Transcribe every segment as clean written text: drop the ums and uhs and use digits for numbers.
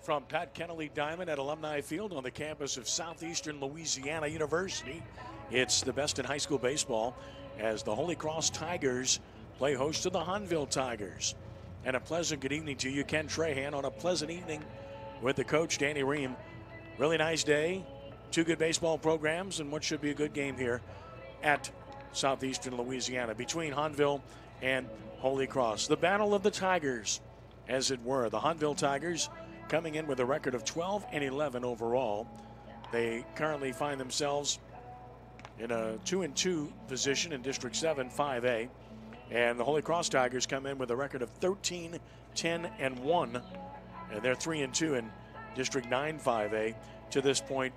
from Pat Kennelly Diamond at Alumni Field on the campus of Southeastern Louisiana University. It's the best in high school baseball as the Holy Cross Tigers play host to the Hahnville Tigers. And a pleasant good evening to you, Ken Trahan, on a pleasant evening with the coach, Danny Ream. Really nice day, two good baseball programs, and what should be a good game here at Southeastern Louisiana between Hahnville and Holy Cross. The battle of the Tigers, as it were. The Hahnville Tigers coming in with a record of 12-11 overall. They currently find themselves in a 2-2 position in District 7, 5A. And the Holy Cross Tigers come in with a record of 13-10-1. And they're 3-2 in District 9, 5A to this point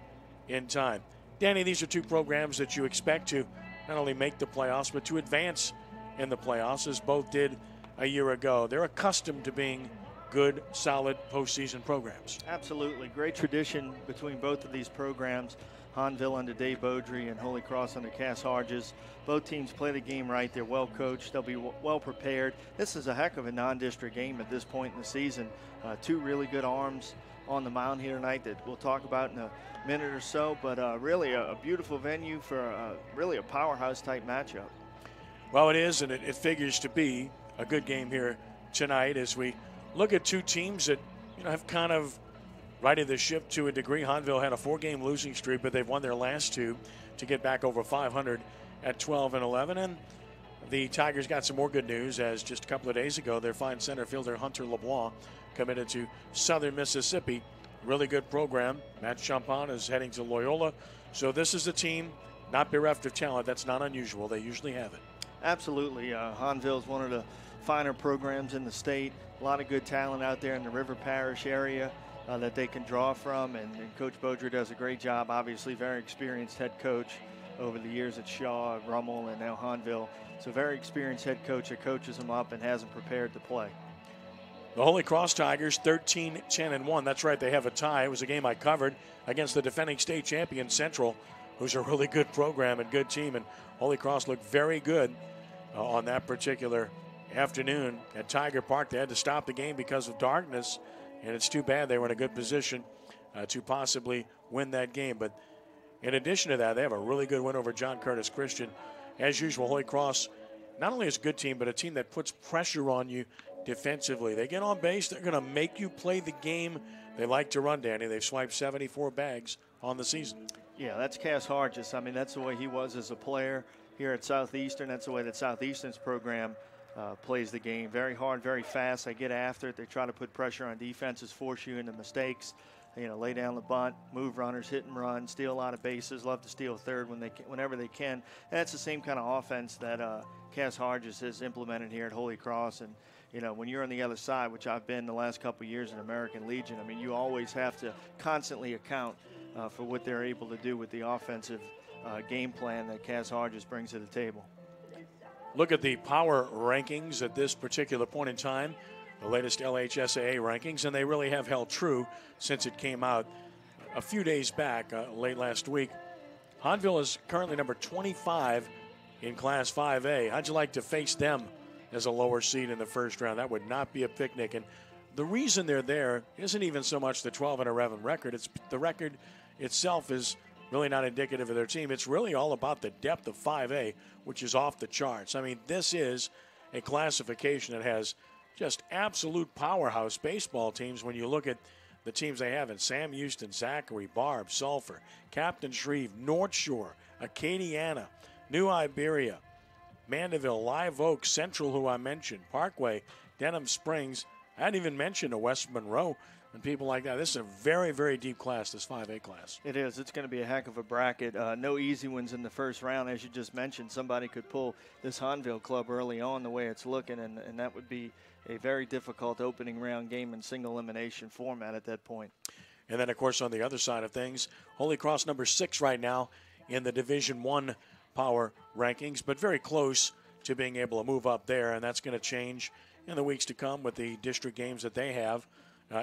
in time. Danny, these are two programs that you expect to not only make the playoffs, but to advance in the playoffs, as both did a year ago. They're accustomed to being good, solid postseason programs. Absolutely. Great tradition between both of these programs. Hahnville under Dave Beaudry and Holy Cross under Cass Harges. Both teams play the game right. They're well coached. They'll be well prepared. This is a heck of a non-district game at this point in the season. Two really good arms on the mound here tonight that we'll talk about in a minute or so, but really a beautiful venue for really a powerhouse type matchup. Well, it is, and it figures to be a good game here tonight as we look at two teams that have kind of righted the ship to a degree. Hahnville had a 4-game losing streak, but they've won their last two to get back over 500 at 12-11. And the Tigers got some more good news, as just a couple of days ago, their fine center fielder Hunter LeBlanc committed to Southern Mississippi. Really good program. Matt Champon is heading to Loyola. So this is a team not bereft of talent. That's not unusual. They usually have it. Absolutely. Hahnville is one of the finer programs in the state. A lot of good talent out there in the River Parish area that they can draw from, and Coach Beaudry does a great job. Obviously, very experienced head coach over the years at Shaw, Rummel, and now Hahnville. So very experienced head coach that coaches them up and has them prepared to play. The Holy Cross Tigers 13-10-1. That's right, they have a tie. It was a game I covered against the defending state champion Central, who's a really good program and good team. And Holy Cross looked very good on that particular afternoon at Tiger Park. They had to stop the game because of darkness, and it's too bad. They were in a good position to possibly win that game. But in addition to that, they have a really good win over John Curtis Christian. As usual, Holy Cross not only is a good team, but a team that puts pressure on you defensively. They get on base, they're going to make you play the game they like to run, Danny. They've swiped 74 bags on the season. Yeah, that's Cass Harges. I mean, that's the way he was as a player here at Southeastern. That's the way that Southeastern's program plays the game. Very hard, very fast. They get after it. They try to put pressure on defenses, force you into mistakes. Lay down the bunt, move runners, hit and run, steal a lot of bases, love to steal third whenever they can. And that's the same kind of offense that Cass Harges has implemented here at Holy Cross. And, when you're on the other side, which I've been the last couple of years in American Legion, I mean, you always have to constantly account for what they're able to do with the offensive game plan that Cass Harges brings to the table. Look at the power rankings at this particular point in time, the latest LHSAA rankings, and they really have held true since it came out a few days back, late last week. Hahnville is currently number 25 in Class 5A. How'd you like to face them as a lower seed in the first round? That would not be a picnic. And the reason they're there isn't even so much the 12-11 record. It's the record itself is really not indicative of their team. It's really all about the depth of 5A, which is off the charts. I mean, this is a classification that has just absolute powerhouse baseball teams when you look at the teams they have in Sam Houston, Zachary, Barb, Sulphur, Captain Shreve, North Shore, Acadiana, New Iberia, Mandeville, Live Oak, Central, who I mentioned, Parkway, Denham Springs. I hadn't even mentioned a West Monroe and people like that. This is a very, very deep class, this 5A class. It is. It's going to be a heck of a bracket. No easy ones in the first round. As you just mentioned, somebody could pull this Hahnville club early on the way it's looking, and that would be a very difficult opening round game in single elimination format at that point. And then, of course, on the other side of things, Holy Cross number 6 right now in the Division I power rankings, but very close to being able to move up there, and that's going to change in the weeks to come with the district games that they have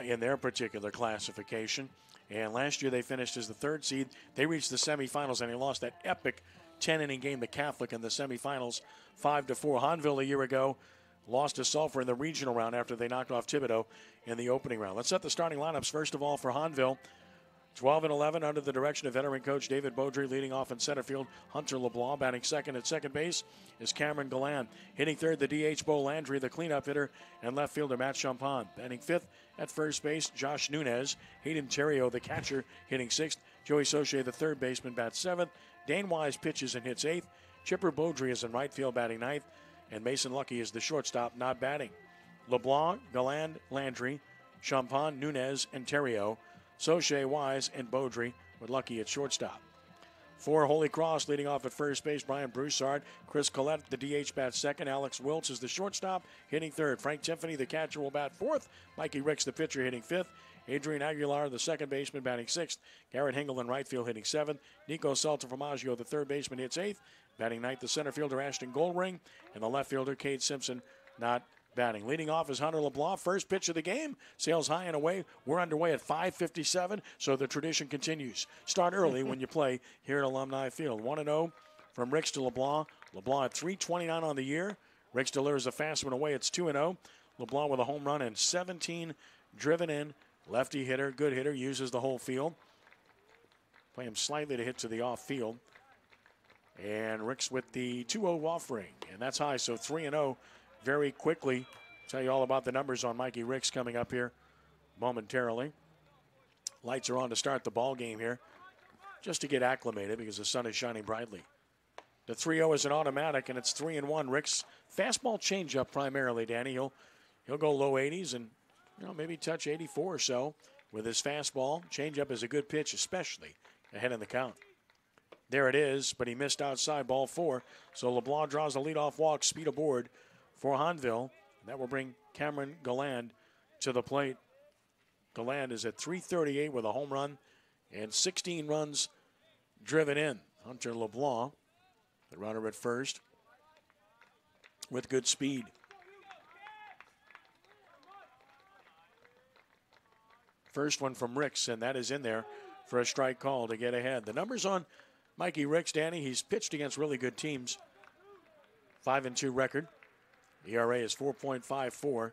in their particular classification. And last year they finished as the 3rd seed. They reached the semifinals, and they lost that epic 10-inning game to Catholic in the semifinals, 5-4. Hahnville a year ago lost to Sulphur in the regional round after they knocked off Thibodaux in the opening round. Let's set the starting lineups. First of all, for Hahnville, 12 and 11 under the direction of veteran coach David Beaudry, leading off in center field. Hunter LeBlanc batting second. At second base is Cameron Galland. Hitting third, the DH Bo Landry, the cleanup hitter, and left fielder Matt Champagne. Batting fifth at first base, Josh Nunez. Hayden Terrio, the catcher, hitting sixth. Joey Saucier, the third baseman, bats seventh. Dane Wise pitches and hits eighth. Chipper Beaudry is in right field, batting ninth. And Mason Lucky is the shortstop, not batting. LeBlanc, Galland, Landry, Champagne, Nunez, and Terrio. Saucier, Wise, and Beaudry with Lucky at shortstop. For Holy Cross, leading off at first base, Brian Broussard. Chris Collette, the DH, bats second. Alex Wiltz is the shortstop, hitting third. Frank Tiffany, the catcher, will bat fourth. Mikey Ricks, the pitcher, hitting fifth. Adrian Aguilar, the second baseman, batting sixth. Garrett Hingle in right field, hitting seventh. Nico Saltaformaggio, the third baseman, hits eighth. Batting ninth, the center fielder, Ashton Goldring. And the left fielder, Cade Simpson, not batting. Leading off is Hunter LeBlanc. First pitch of the game. Sails high and away. We're underway at 5:57, so the tradition continues. Start early when you play here at Alumni Field. 1-0 from Ricks to LeBlanc. LeBlanc at .329 on the year. Ricks delivers a fast one away. It's 2-0. LeBlanc with a home run and 17 driven in. Lefty hitter, good hitter, uses the whole field. Play him slightly to hit to the off field. And Ricks with the 2-0 offering. And that's high, so 3-0 very quickly. Tell you all about the numbers on Mikey Ricks coming up here momentarily. Lights are on to start the ball game here, just to get acclimated because the sun is shining brightly. The 3-0 is an automatic, and it's 3-1. Ricks fastball changeup primarily. Danny, he'll go low 80s and maybe touch 84 or so with his fastball. Changeup is a good pitch, especially ahead in the count. There it is, but he missed outside, ball 4. So LeBlanc draws a leadoff walk, speed aboard for Hahnville. That will bring Cameron Galland to the plate. Galland is at .338 with a home run and 16 runs driven in. Hunter LeBlanc, the runner at first, with good speed. First one from Ricks, and that is in there for a strike call to get ahead. The numbers on Mikey Ricks, Danny, he's pitched against really good teams. 5-2 record. ERA is 4.54.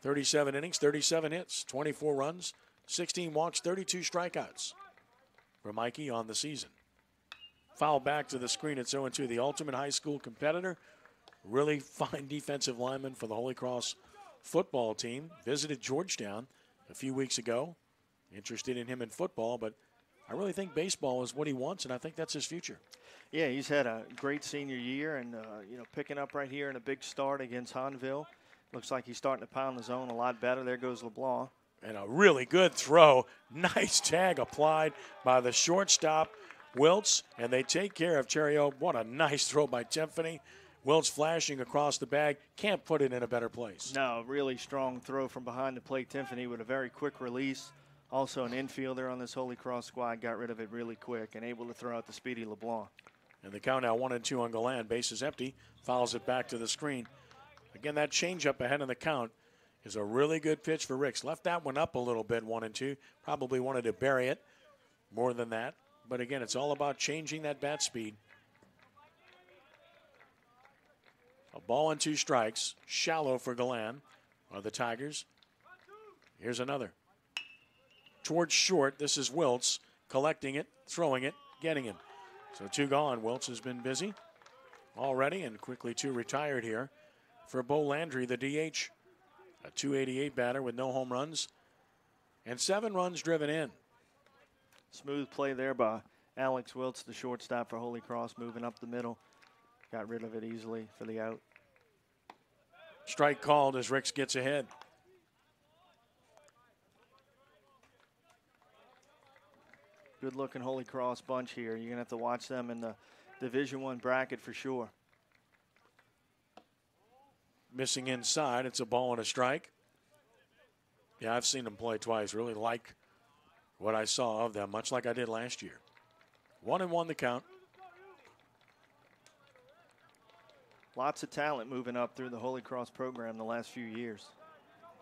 37 innings, 37 hits, 24 runs, 16 walks, 32 strikeouts for Mikey on the season. Foul back to the screen at 0-2. The ultimate high school competitor. Really fine defensive lineman for the Holy Cross football team. Visited Georgetown a few weeks ago. Interested in him in football, but I really think baseball is what he wants, and I think that's his future. Yeah, he's had a great senior year, and picking up right here in a big start against Hahnville. Looks like he's starting to pound the zone a lot better. There goes LeBlanc. And a really good throw. Nice tag applied by the shortstop, Wiltz, and they take care of Terrio. What a nice throw by Tiffany. Wiltz flashing across the bag. Can't put it in a better place. No, really strong throw from behind the plate. Tiffany with a very quick release. Also an infielder on this Holy Cross squad. Got rid of it really quick and able to throw out the speedy LeBlanc. And the count now 1-2 on Galland. Base is empty. Fouls it back to the screen. Again, that changeup ahead in the count is a really good pitch for Ricks. Left that one up a little bit, 1-2. Probably wanted to bury it more than that. But again, it's all about changing that bat speed. A ball and 2 strikes. Shallow for Galland are the Tigers. Here's another. Towards short, this is Wiltz. Collecting it, throwing it, getting him. So 2 gone. Wiltz has been busy already, and quickly 2 retired here for Bo Landry, the DH. A .288 batter with no home runs and 7 runs driven in. Smooth play there by Alex Wiltz, the shortstop for Holy Cross, moving up the middle. Got rid of it easily for the out. Strike called as Ricks gets ahead. Good-looking Holy Cross bunch here. You're going to have to watch them in the Division I bracket for sure. Missing inside. It's a ball and a strike. Yeah, I've seen them play twice. Really like what I saw of them, much like I did last year. 1-1 the count. Lots of talent moving up through the Holy Cross program the last few years.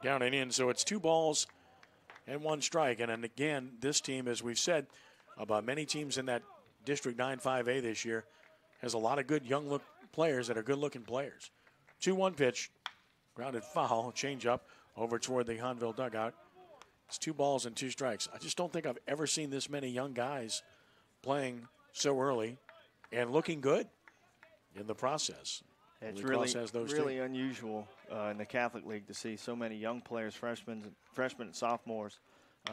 Down and in, so it's 2 balls and 1 strike. And again, this team, as we've said about many teams in that District 9-5A this year, has a lot of good young players that are good-looking players. 2-1 pitch. Grounded foul, change up over toward the Hahnville dugout. It's 2 balls and 2 strikes. I just don't think I've ever seen this many young guys playing so early and looking good in the process. It's really unusual in the Catholic League to see so many young players, freshmen and sophomores,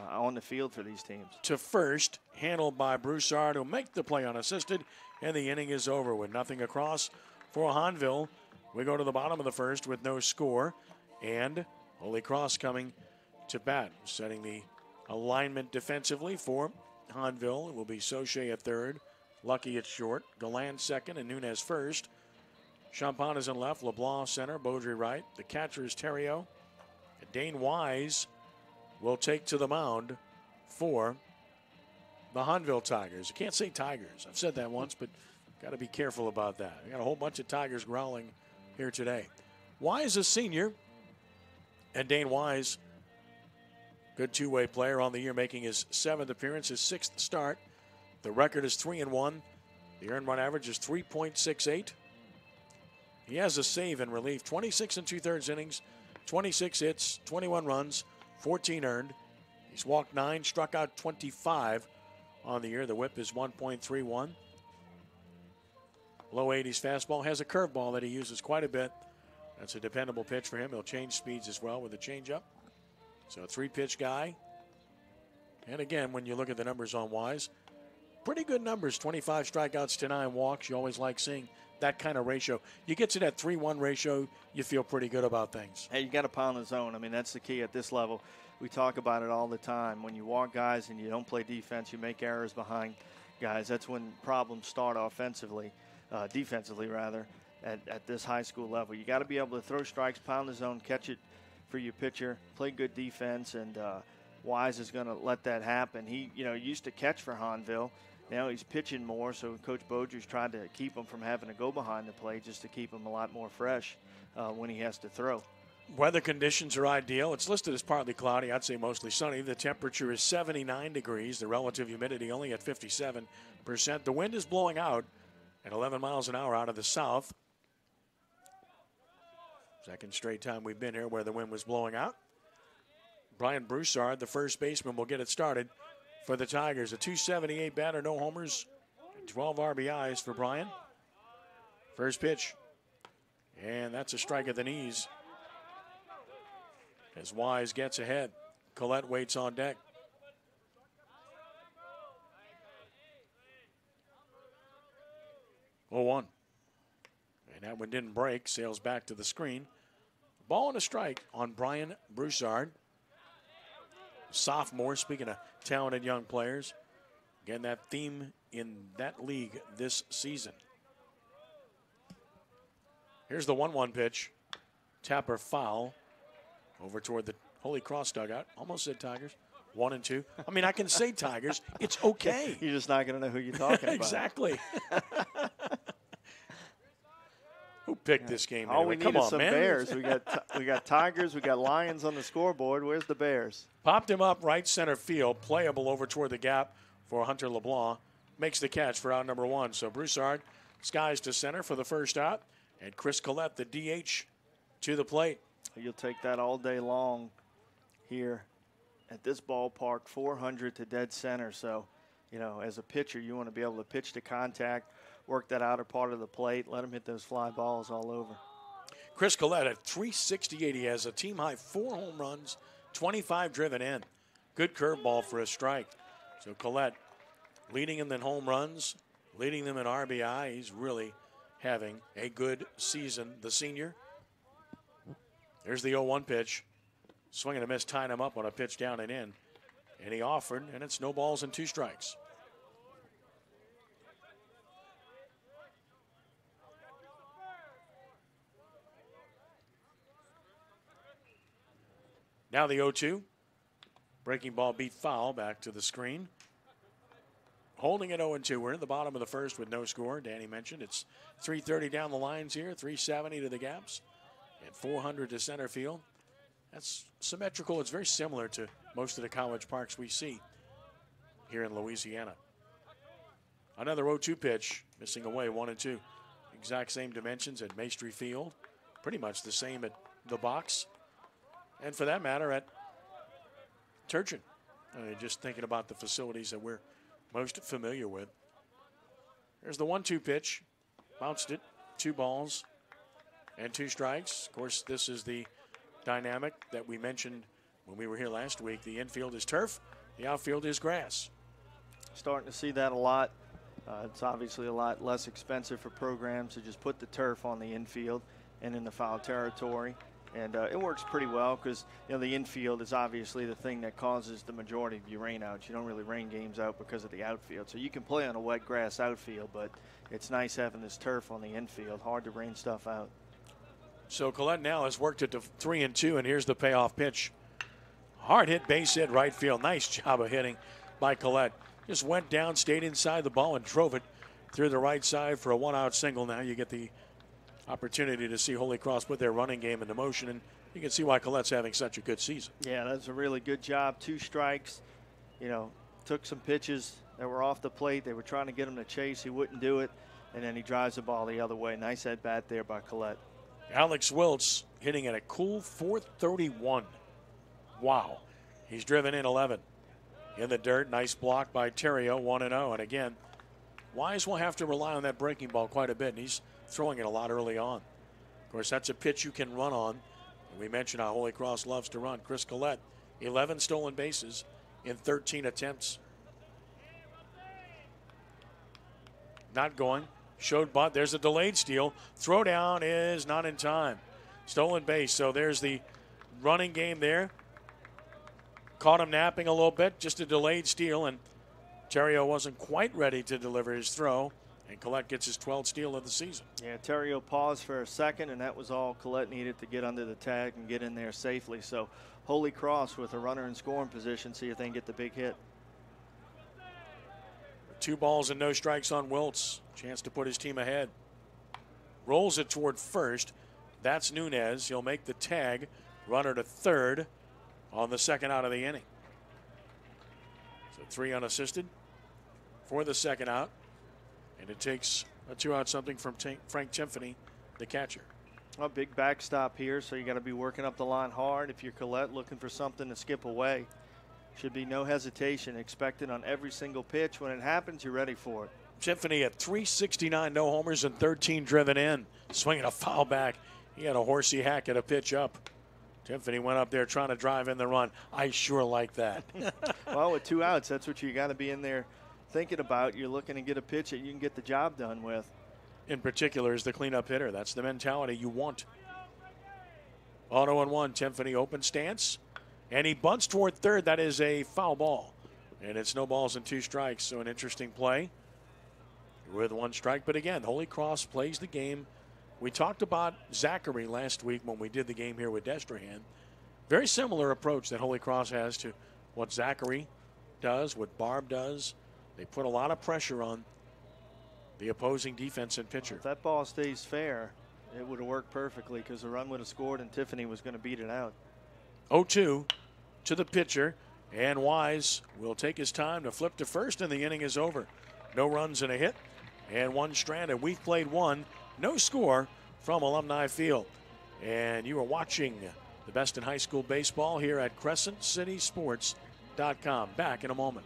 on the field for these teams. To first, handled by Broussard, who make the play unassisted, and the inning is over with nothing across for Hahnville. We go to the bottom of the first with no score, and Holy Cross coming to bat, setting the alignment defensively for Hahnville. It will be Soche at third, Lucky at short, Galland second, and Nunez first. Champagne is in left, LeBlanc center, Beaudry right. The catcher is Terrio. And Dane Wise will take to the mound for the Hahnville Tigers. I can't say Tigers. I've said that once, but got to be careful about that. We got a whole bunch of Tigers growling here today. Wise is senior, and Dane Wise, good two-way player on the year, making his 7th appearance, his 6th start. The record is 3-1. The earned run average is 3.68. He has a save in relief, 26 2/3 innings, 26 hits, 21 runs, 14 earned. He's walked 9, struck out 25 on the year. The whip is 1.31. Low 80s fastball, has a curveball that he uses quite a bit. That's a dependable pitch for him. He'll change speeds as well with a changeup. So a 3-pitch guy. And again, when you look at the numbers on Wise, pretty good numbers, 25 strikeouts to 9 walks. You always like seeing that kind of ratio. You get to that 3-1 ratio, you feel pretty good about things. Hey, you got to pound the zone. I mean, that's the key at this level. We talk about it all the time. When you walk guys and you don't play defense, you make errors behind guys. That's when problems start offensively, defensively rather, at this high school level. You got to be able to throw strikes, pound the zone, catch it for your pitcher, play good defense, and Wise is going to let that happen. He, used to catch for Hahnville. Now he's pitching more, so Coach Beaudry's tried to keep him from having to go behind the plate just to keep him a lot more fresh when he has to throw. Weather conditions are ideal. It's listed as partly cloudy. I'd say mostly sunny. The temperature is 79 degrees. The relative humidity only at 57%. The wind is blowing out at 11 miles an hour out of the south. Second straight time we've been here where the wind was blowing out. Brian Broussard, the first baseman, will get it started for the Tigers. A .278 batter, no homers, and 12 RBIs for Brian. First pitch, and that's a strike at the knees as Wise gets ahead. Collette waits on deck. Oh, 1. And that one didn't break. Sails back to the screen. Ball and a strike on Brian Broussard. Sophomore, speaking of talented young players. Again, that theme in that league this season. Here's the 1-1 pitch. Tapper foul over toward the Holy Cross dugout. Almost said Tigers. 1 and 2. I mean, I can say Tigers. It's okay. You're just not going to know who you're talking about. Exactly. Who picked this game? All anyway? we need is some Bears. We got Tigers. We got Lions on the scoreboard. Where's the Bears? Popped him up right center field. Playable over toward the gap for Hunter LeBlanc. Makes the catch for out number 1. So Broussard skies to center for the first out. And Chris Collette, the DH, to the plate. You'll take that all day long here at this ballpark, 400 to dead center. So, as a pitcher, you want to be able to pitch to contact, work that outer part of the plate, let him hit those fly balls all over. Chris Collette at .368. He has a team-high 4 home runs, 25 driven in. Good curveball for a strike. So Collette leading them in home runs, leading them in RBI. He's really having a good season, the senior. There's the 0-1 pitch. Swing and a miss, tying him up on a pitch down and in. And he offered, and it's no balls and 2 strikes. Now the 0-2. Breaking ball beat foul back to the screen. Holding it 0-2. We're in the bottom of the first with no score. Danny mentioned it's 330 down the lines here, 370 to the gaps, and 400 to center field. That's symmetrical. It's very similar to most of the college parks we see here in Louisiana. Another 0-2 pitch, missing away 1 and 2. Exact same dimensions at Maestri Field. Pretty much the same at the box, and for that matter, at Turgeon. Just thinking about the facilities that we're most familiar with. There's the 1-2 pitch. Bounced it. 2 balls and 2 strikes. Of course, this is the dynamic that we mentioned when we were here last week. The infield is turf. The outfield is grass. Starting to see that a lot. It's obviously a lot less expensive for programs to just put the turf on the infield and in the foul territory. And it works pretty well because, the infield is obviously the thing that causes the majority of your rainouts. You don't really rain games out because of the outfield. So you can play on a wet grass outfield, but it's nice having this turf on the infield. Hard to rain stuff out. So Collette now has worked it to 3-2, and here's the payoff pitch. Hard hit, base hit, right field. Nice job of hitting by Collette. Just went down, stayed inside the ball, and drove it through the right side for a 1-out single. Now you get the opportunity to see Holy Cross put their running game into motion, and you can see why Collette's having such a good season. Yeah, that's a really good job. 2 strikes. Took some pitches that were off the plate. They were trying to get him to chase. He wouldn't do it, and then he drives the ball the other way. Nice at bat there by Collette. Alex Wiltz hitting at a cool .431. Wow. He's driven in 11. In the dirt, nice block by Terrio, 1-0. And again, Wise will have to rely on that breaking ball quite a bit, and he's throwing it a lot early on. Of course, that's a pitch you can run on. And we mentioned how Holy Cross loves to run. Chris Collette, 11 stolen bases in 13 attempts. Not going. Showed bunt. There's a delayed steal. Throw down is not in time. Stolen base. So there's the running game there. Caught him napping a little bit. Just a delayed steal. And Terrio wasn't quite ready to deliver his throw. And Collette gets his 12th steal of the season. Yeah, Terrio paused for a second, and that was all Collette needed to get under the tag and get in there safely. So Holy Cross with a runner in scoring position, see if they can get the big hit. 2 balls and no strikes on Wiltz. Chance to put his team ahead. Rolls it toward first. That's Nunez. He'll make the tag. Runner to third on the second out of the inning. So 3 unassisted for the second out. And it takes a 2-out something from Frank Timpany, the catcher. A big backstop here, so you got to be working up the line hard. If you're Collette looking for something to skip away, should be no hesitation expected on every single pitch. When it happens, you're ready for it. Timpany at .369, no homers and 13 driven in. Swinging a foul back. He had a horsey hack at a pitch up. Timpany went up there trying to drive in the run. I sure like that. Well, with 2 outs, that's what you got to be in there thinking about. You're looking to get a pitch that you can get the job done with. In particular is the cleanup hitter. That's the mentality you want. 0-1, Timpany open stance. And he bunts toward third. That is a foul ball. And it's no balls and 2 strikes. So an interesting play with 1 strike. But again, Holy Cross plays the game. We talked about Zachary last week when we did the game here with Destrehan. Very similar approach that Holy Cross has to what Zachary does, what Barb does. They put a lot of pressure on the opposing defense and pitcher. If that ball stays fair, it would have worked perfectly because the run would have scored and Tiffany was going to beat it out. 0-2 to the pitcher, and Wise will take his time to flip to first, and the inning is over. No runs and a hit, and 1 stranded. We've played 1, no score from Alumni Field. And you are watching the best in high school baseball here at CrescentCitySports.com. Back in a moment.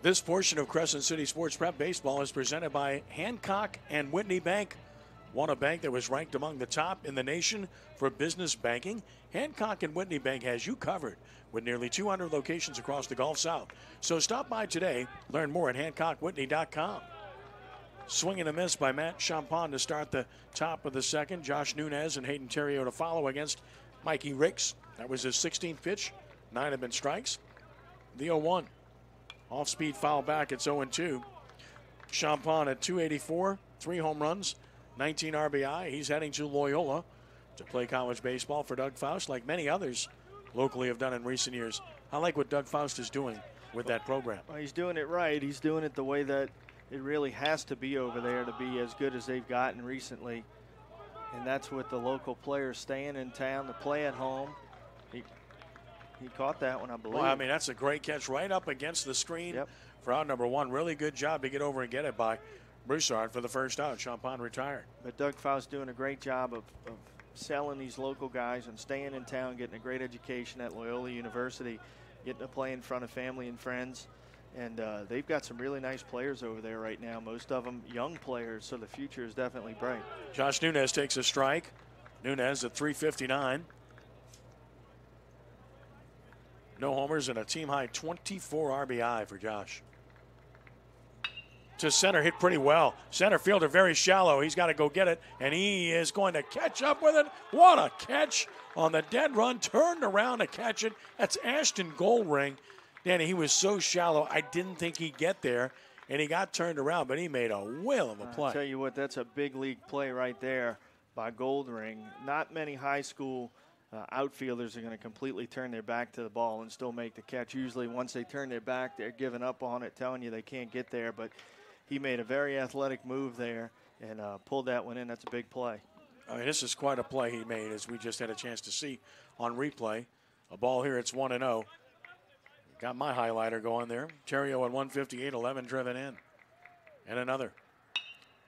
This portion of Crescent City Sports Prep Baseball is presented by Hancock and Whitney Bank. Want a bank that was ranked among the top in the nation for business banking? Hancock and Whitney Bank has you covered with nearly 200 locations across the Gulf South. So stop by today. Learn more at HancockWhitney.com. Swing and a miss by Matt Champagne to start the top of the second. Josh Nunez and Hayden Terrio to follow against Mikey Ricks. That was his 16th pitch. 9 have been strikes. The 0-1. Off-speed foul back. It's 0-2. Champagne at 284, 3 home runs, 19 RBI. He's heading to Loyola to play college baseball for Doug Faust, like many others locally have done in recent years. I like what Doug Faust is doing with that program. Well, he's doing it right. He's doing it the way that it really has to be over there to be as good as they've gotten recently. And that's with the local players staying in town to play at home. He caught that one, I believe. Well, I mean, that's a great catch right up against the screen for out number 1. Really good job to get over and get it by Broussard for the first out. Champagne retired. But Doug Faust doing a great job of selling these local guys and staying in town, getting a great education at Loyola University, getting to play in front of family and friends. And they've got some really nice players over there right now, most of them young players, so the future is definitely bright. Josh Nunez takes a strike. Nunez at 359. No homers and a team-high 24 RBI for Josh. To center, hit pretty well. Center fielder very shallow. He's got to go get it, and he is going to catch up with it. What a catch on the dead run. Turned around to catch it. That's Ashton Goldring. Danny, he was so shallow, I didn't think he'd get there, and he got turned around, but he made a whale of a play. I'll tell you what, that's a big league play right there by Goldring. Not many high school outfielders are going to completely turn their back to the ball and still make the catch. Usually once they turn their back, they're giving up on it, telling you they can't get there. But he made a very athletic move there and pulled that one in. That's a big play. I mean, this is quite a play he made, as we just had a chance to see on replay. A ball here, it's 1-0. Got my highlighter going there. Terrio at 158, 11 driven in. And another.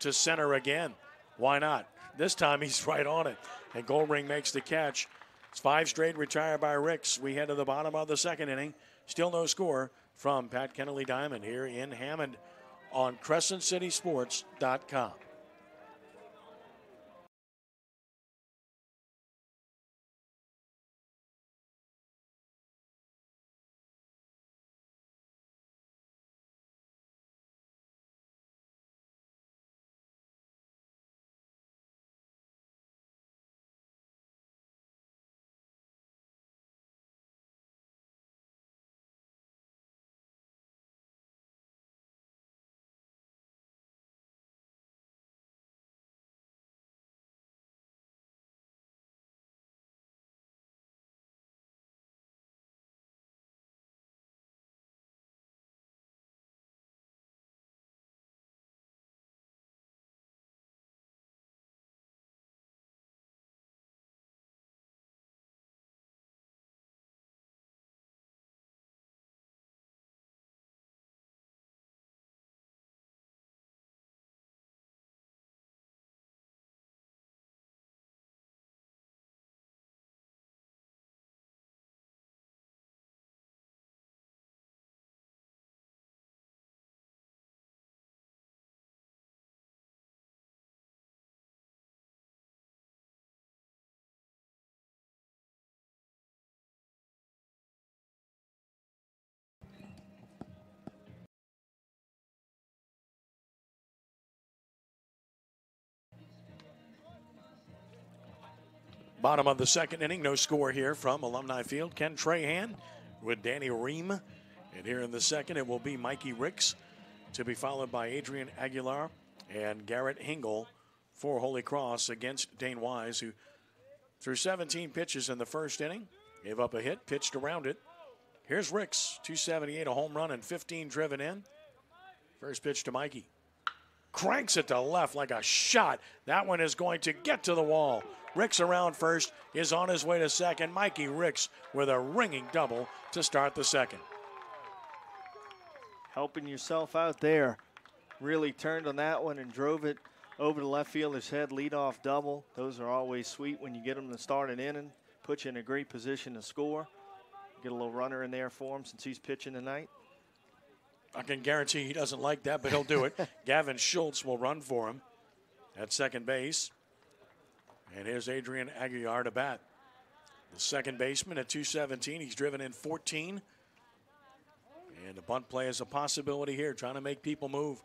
To center again. Why not? This time he's right on it. And Goldring makes the catch. It's 5 straight retired by Ricks. We head to the bottom of the second inning. Still no score from Pat Kennelly Diamond here in Hammond on CrescentCitySports.com. Bottom of the second inning, no score here from Alumni Field. Ken Trahan with Danny Ream. And here in the second, it will be Mikey Ricks to be followed by Adrian Aguilar and Garrett Hingle for Holy Cross against Dane Wise, who threw 17 pitches in the first inning, gave up a hit, pitched around it. Here's Ricks, 278, a home run and 15 driven in. First pitch to Mikey. Cranks it to left like a shot. That one is going to get to the wall. Ricks around first, is on his way to second. Mikey Ricks with a ringing double to start the second. Helping yourself out there. Really turned on that one and drove it over the left fielder's head. Leadoff double. Those are always sweet when you get them to start an inning. Put you in a great position to score. Get a little runner in there for him since he's pitching tonight. I can guarantee he doesn't like that, but he'll do it. Gavin Schultz will run for him at second base. And here's Adrian Aguilar to bat. The second baseman at 217. He's driven in 14. And the bunt play is a possibility here, trying to make people move.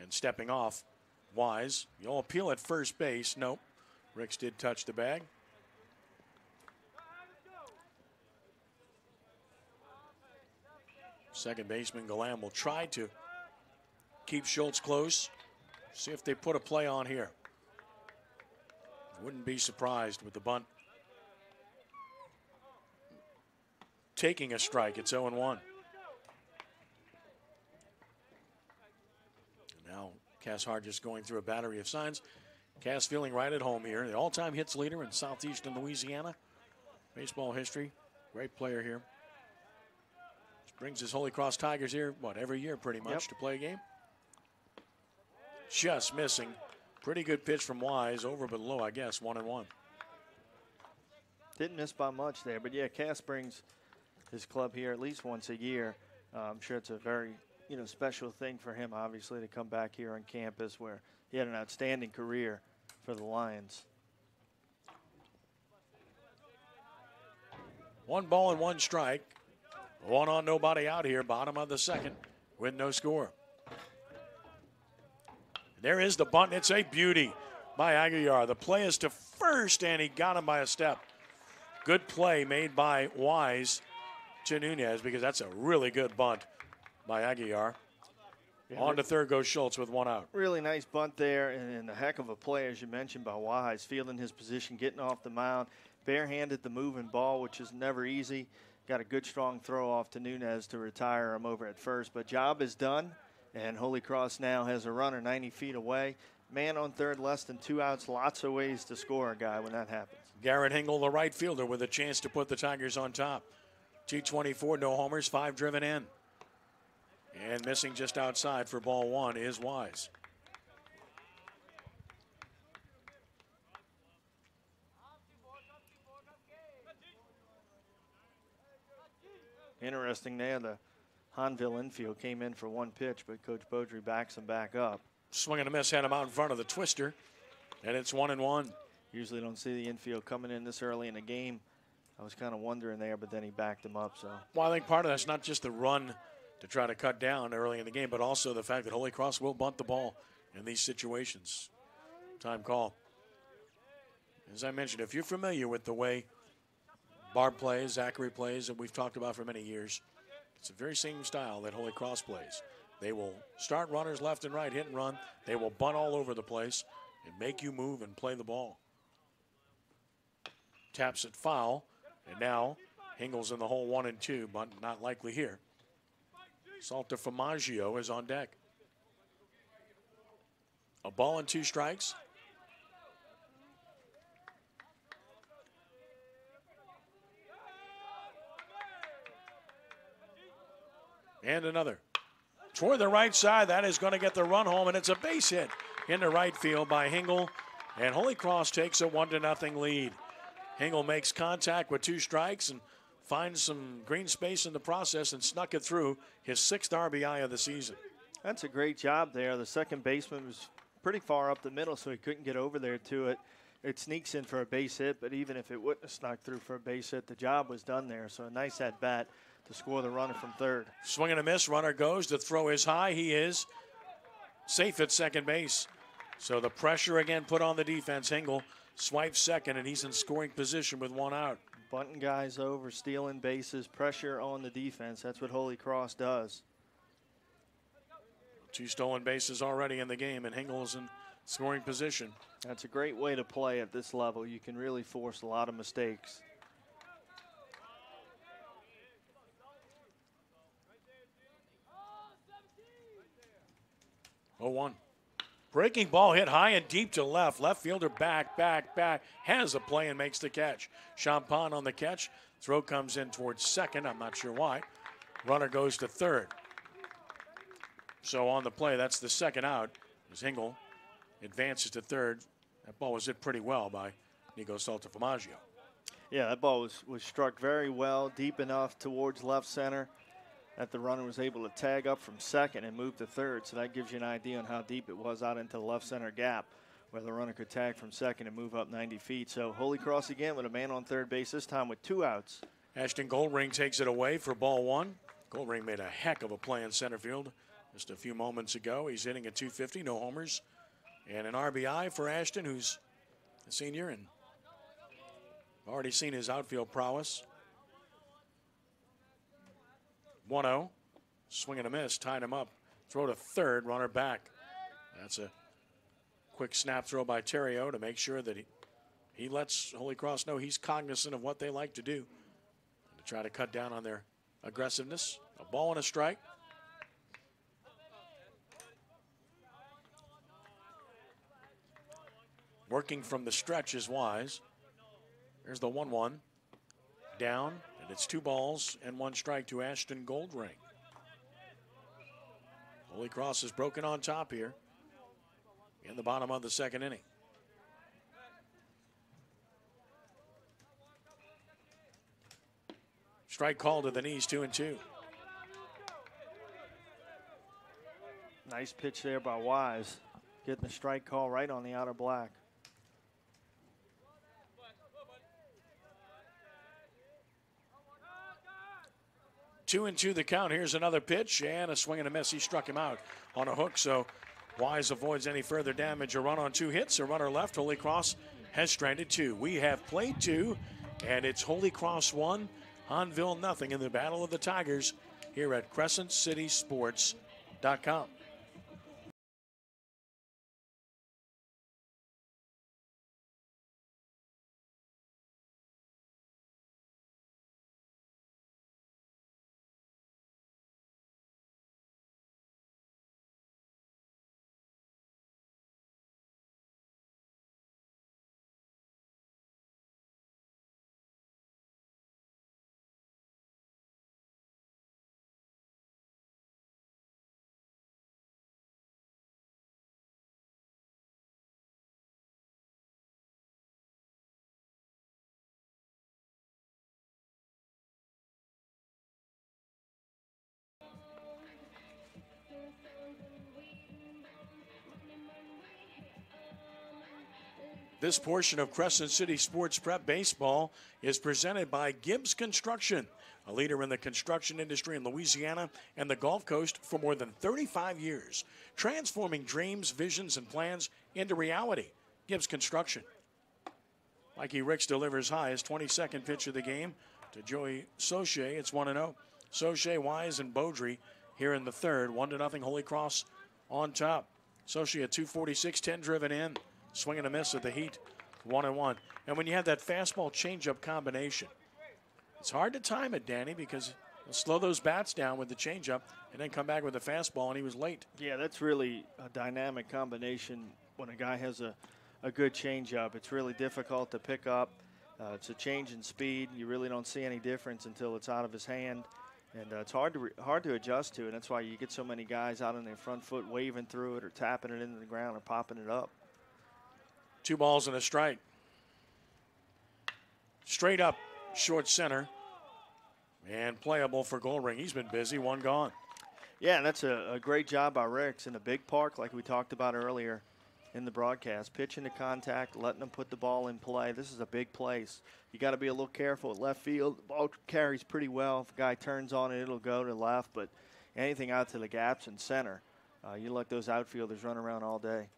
And stepping off, Wise. You'll appeal at first base. Nope. Ricks did touch the bag. Second baseman Galam will try to keep Schultz close. See if they put a play on here. Wouldn't be surprised with the bunt taking a strike. It's 0-1. Now Cass Hart just going through a battery of signs. Cass feeling right at home here. The all-time hits leader in southeastern Louisiana. Baseball history. Great player here. Brings his Holy Cross Tigers here, every year pretty much to play a game. Just missing. Pretty good pitch from Wise. Over but low, I guess. 1-1. Didn't miss by much there. But, yeah, Cass brings his club here at least once a year. I'm sure it's a very, special thing for him, obviously, to come back here on campus where he had an outstanding career for the Lions. 1 ball and 1 strike. 1 on, nobody out here. Bottom of the second with no score. There is the bunt. It's a beauty by Aguilar. The play is to first, and he got him by a step. Good play made by Wise to Nunez, because that's a really good bunt by Aguilar. Yeah, on to third goes Schultz with 1 out. Really nice bunt there, and a heck of a play, as you mentioned, by Wise, fielding his position, getting off the mound, barehanded the moving ball, which is never easy. Got a good, strong throw off to Nunez to retire him over at first. But job is done, and Holy Cross now has a runner 90 feet away. Man on third, less than 2 outs. Lots of ways to score a guy when that happens. Garrett Hingle, the right fielder, with a chance to put the Tigers on top. 224, no homers, 5 driven in. And missing just outside for ball 1 is Wise. Interesting there, the Hahnville infield came in for 1 pitch, but Coach Beaudry backs him back up. Swing and a miss, had him out in front of the twister, and it's 1-1. Usually don't see the infield coming in this early in the game. I was kind of wondering there, but then he backed him up. So. Well, I think part of that's not just the run to try to cut down early in the game, but also the fact that Holy Cross will bunt the ball in these situations. Time call. As I mentioned, if you're familiar with the way Barb plays, Zachary plays, that we've talked about for many years, it's the very same style that Holy Cross plays. They will start runners left and right, hit and run. They will bunt all over the place and make you move and play the ball. Taps it foul, and now Hingle's in the hole 1-2, but not likely here. Salta Famaggio is on deck. A ball and 2 strikes. And another. Toward the right side, that is going to get the run home, and it's a base hit into right field by Hingle. And Holy Cross takes a 1-0 lead. Hingle makes contact with 2 strikes and finds some green space in the process and snuck it through, his 6th RBI of the season. That's a great job there. The second baseman was pretty far up the middle, so he couldn't get over there to it. It sneaks in for a base hit, but even if it wouldn't have snuck through for a base hit, the job was done there. So a nice at-bat to score the runner from third. Swing and a miss. Runner goes. The throw is high. He is safe at second base. So the pressure again put on the defense. Hingle swipes second, and he's in scoring position with 1 out. Bunting guys over, stealing bases, pressure on the defense. That's what Holy Cross does. 2 stolen bases already in the game, and Hingle's in scoring position. That's a great way to play at this level. You can really force a lot of mistakes. Oh, 1. Breaking ball hit high and deep to left. Left fielder back. Has a play and makes the catch. Champagne on the catch. Throw comes in towards second. I'm not sure why. Runner goes to third. So on the play, that's the 2nd out. As Hingle advances to third. That ball was hit pretty well by Nico Saltafamaggio. Yeah, that ball was struck very well, deep enough towards left center. that the runner was able to tag up from second and move to third. So that gives you an idea on how deep it was out into the left center gap, where the runner could tag from second and move up 90 feet. So Holy Cross again with a man on third base, this time with 2 outs. Ashton Goldring takes it away for ball 1. Goldring made a heck of a play in center field just a few moments ago. He's hitting at .250, no homers. And an RBI for Ashton, who's a senior and already seen his outfield prowess. 1-0. Swing and a miss, tied him up. Throw to third, runner back. That's a quick snap throw by Terrio to make sure that he lets Holy Cross know he's cognizant of what they like to do, to try to cut down on their aggressiveness. A ball and a strike. Working from the stretch is Wise. There's the 1-1. Down, and it's 2 balls and 1 strike to Ashton Goldring. Holy Cross is broken on top here in the bottom of the second inning. Strike call to the knees, 2-2. Nice pitch there by Wise. Getting the strike call right on the outer black. 2-2 the count. Here's another pitch and a swing and a miss. He struck him out on a hook, so Wise avoids any further damage. A run on 2 hits, a runner left. Holy Cross has stranded 2. We have played 2, and it's Holy Cross 1, Hahnville nothing in the Battle of the Tigers here at CrescentCitySports.com. This portion of Crescent City Sports Prep Baseball is presented by Gibbs Construction, a leader in the construction industry in Louisiana and the Gulf Coast for more than 35 years, transforming dreams, visions, and plans into reality. Gibbs Construction. Mikey Ricks delivers high, his 22nd pitch of the game to Joey Soche. It's 1-0. Soche, Wise, and Beaudry here in the third. 1-0 Holy Cross on top. Soche at 246, 10 driven in. Swing and a miss at the heat, 1-1. And when you have that fastball changeup combination, it's hard to time it, Danny, because you'll slow those bats down with the changeup and then come back with the fastball, and he was late. Yeah, that's really a dynamic combination when a guy has a good changeup. It's really difficult to pick up. It's a change in speed. You really don't see any difference until it's out of his hand. And it's hard to adjust to, and that's why you get so many guys out on their front foot waving through it or tapping it into the ground or popping it up. 2 balls and a strike. Straight up, short center. And playable for Goldring. He's been busy, 1 gone. Yeah, and that's a great job by Ricks in a big park like we talked about earlier in the broadcast. Pitching to contact, letting them put the ball in play. This is a big place. You got to be a little careful at left field. The ball carries pretty well. If a guy turns on it, it'll go to left. But anything out to the gaps in center, you let those outfielders run around all day.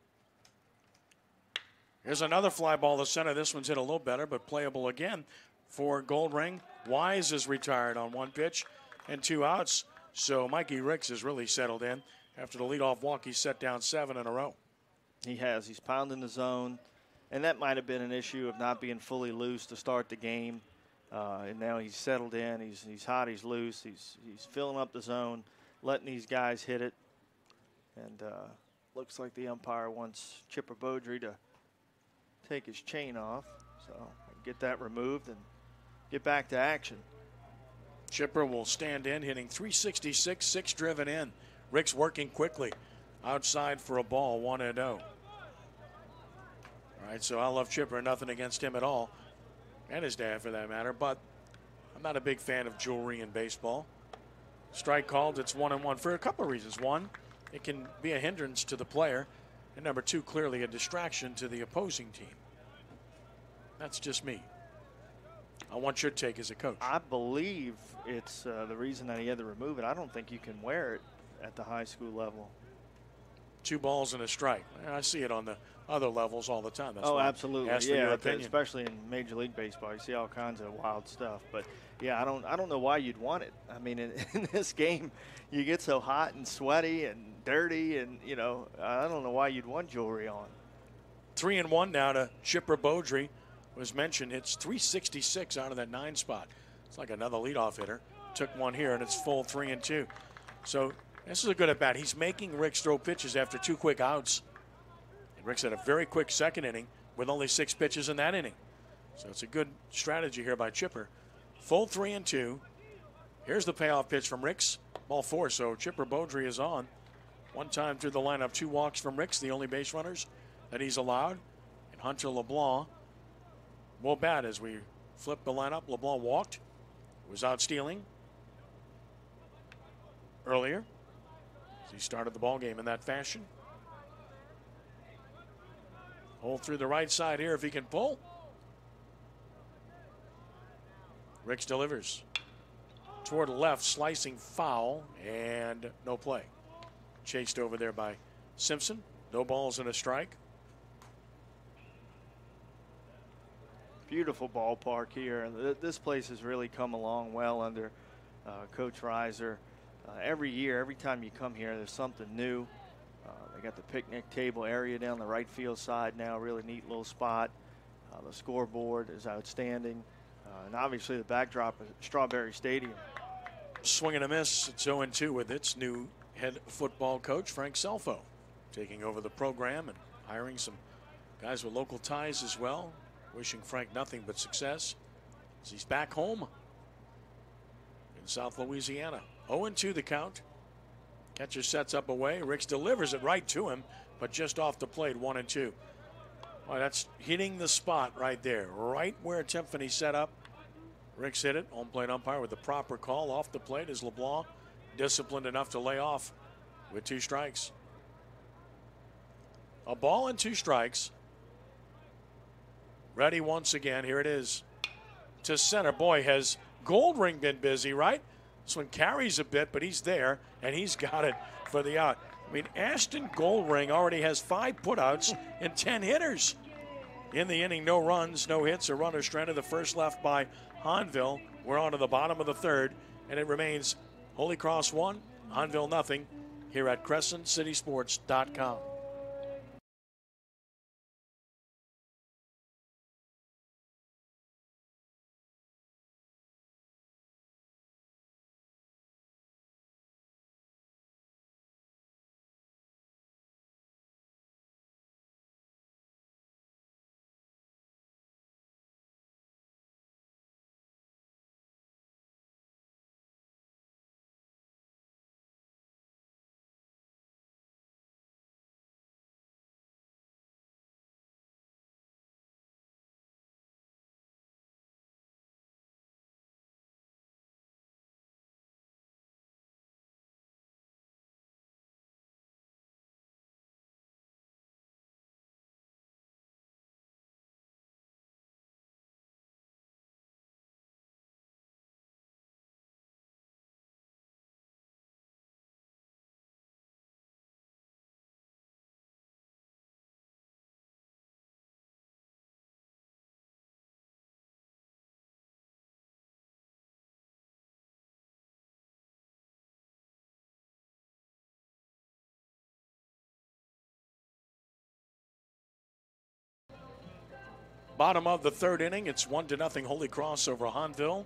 Here's another fly ball to center. This one's hit a little better, but playable again for Goldring. Wise is retired on 1 pitch and 2 outs. So Mikey Ricks has really settled in. After the leadoff walk, he's set down 7 in a row. He has. He's pounding the zone. And that might have been an issue of not being fully loose to start the game. And now he's settled in. He's hot. He's loose. He's filling up the zone, letting these guys hit it. And looks like the umpire wants Chipper Beaudry to take his chain off, so get that removed and get back to action. Chipper will stand in, hitting .366, 6 driven in. Ricks working quickly outside for a ball, 1-0. All right, so I love Chipper, nothing against him at all, and his dad for that matter, but I'm not a big fan of jewelry in baseball. Strike called. It's 1-1 for a couple of reasons. One, it can be a hindrance to the player. And number two, clearly a distraction to the opposing team. That's just me. I want your take as a coach. I believe it's the reason that he had to remove it. I don't think you can wear it at the high school level. 2 balls and a strike. I see it on the other levels all the time. That's absolutely. Ask for your opinion. Especially in Major League Baseball, you see all kinds of wild stuff. But yeah, I don't know why you'd want it. I mean, in this game, you get so hot and sweaty and dirty, and I don't know why you'd want jewelry on. 3-1 now to Chipper Beaudry. Was mentioned, it's 366 out of that 9 spot. It's like another leadoff hitter. Took one here, and it's full 3-2. So this is a good at bat. He's making Ricks throw pitches after 2 quick outs. And Ricks had a very quick second inning with only 6 pitches in that inning. So it's a good strategy here by Chipper. Full 3-2. Here's the payoff pitch from Ricks. Ball 4, so Chipper Beaudry is on. One time through the lineup, 2 walks from Ricks, the only base runners that he's allowed. And Hunter LeBlanc will bat as we flip the lineup. LeBlanc walked, was out stealing earlier. He started the ball game in that fashion. Hole through the right side here if he can pull. Ricks delivers toward left, slicing foul, and no play. Chased over there by Simpson. No balls and a strike. Beautiful ballpark here. This place has really come along well under Coach Reiser. Every year, every time you come here, there's something new. They got the picnic table area down the right field side now, really neat little spot. The scoreboard is outstanding. And obviously the backdrop is Strawberry Stadium. Swing and a miss. It's 0-2 with its new head football coach, Frank Selfo, taking over the program and hiring some guys with local ties as well. Wishing Frank nothing but success as he's back home in South Louisiana. 0-2 the count. Catcher sets up away. Ricks delivers it right to him, but just off the plate, 1-2. Well, that's hitting the spot right there, right where Timpani set up. Ricks hit it. Home plate umpire with the proper call. Off the plate is LeBlanc, disciplined enough to lay off with 2 strikes. A ball and 2 strikes. Ready once again. Here it is to center. Boy, has Goldring been busy, right? This one carries a bit, but he's there, and he's got it for the out. I mean, Ashton Goldring already has 5 putouts and 10 hitters. In the inning, no runs, no hits, a runner stranded. The first left by Hahnville. We're on to the bottom of the 3rd, and it remains Holy Cross 1, Hahnville nothing here at CrescentCitySports.com. Bottom of the 3rd inning, it's 1-0 Holy Cross over Hahnville.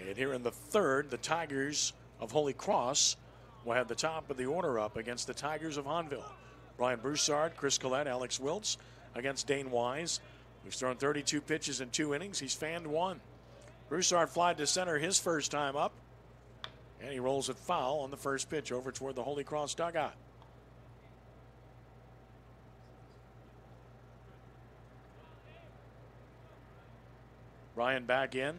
And here in the 3rd, the Tigers of Holy Cross will have the top of the order up against the Tigers of Hahnville. Brian Broussard, Chris Collette, Alex Wiltz against Dane Wise. He's thrown 32 pitches in 2 innings. He's fanned 1. Broussard flied to center his first time up. And he rolls it foul on the first pitch over toward the Holy Cross dugout. Ryan back in.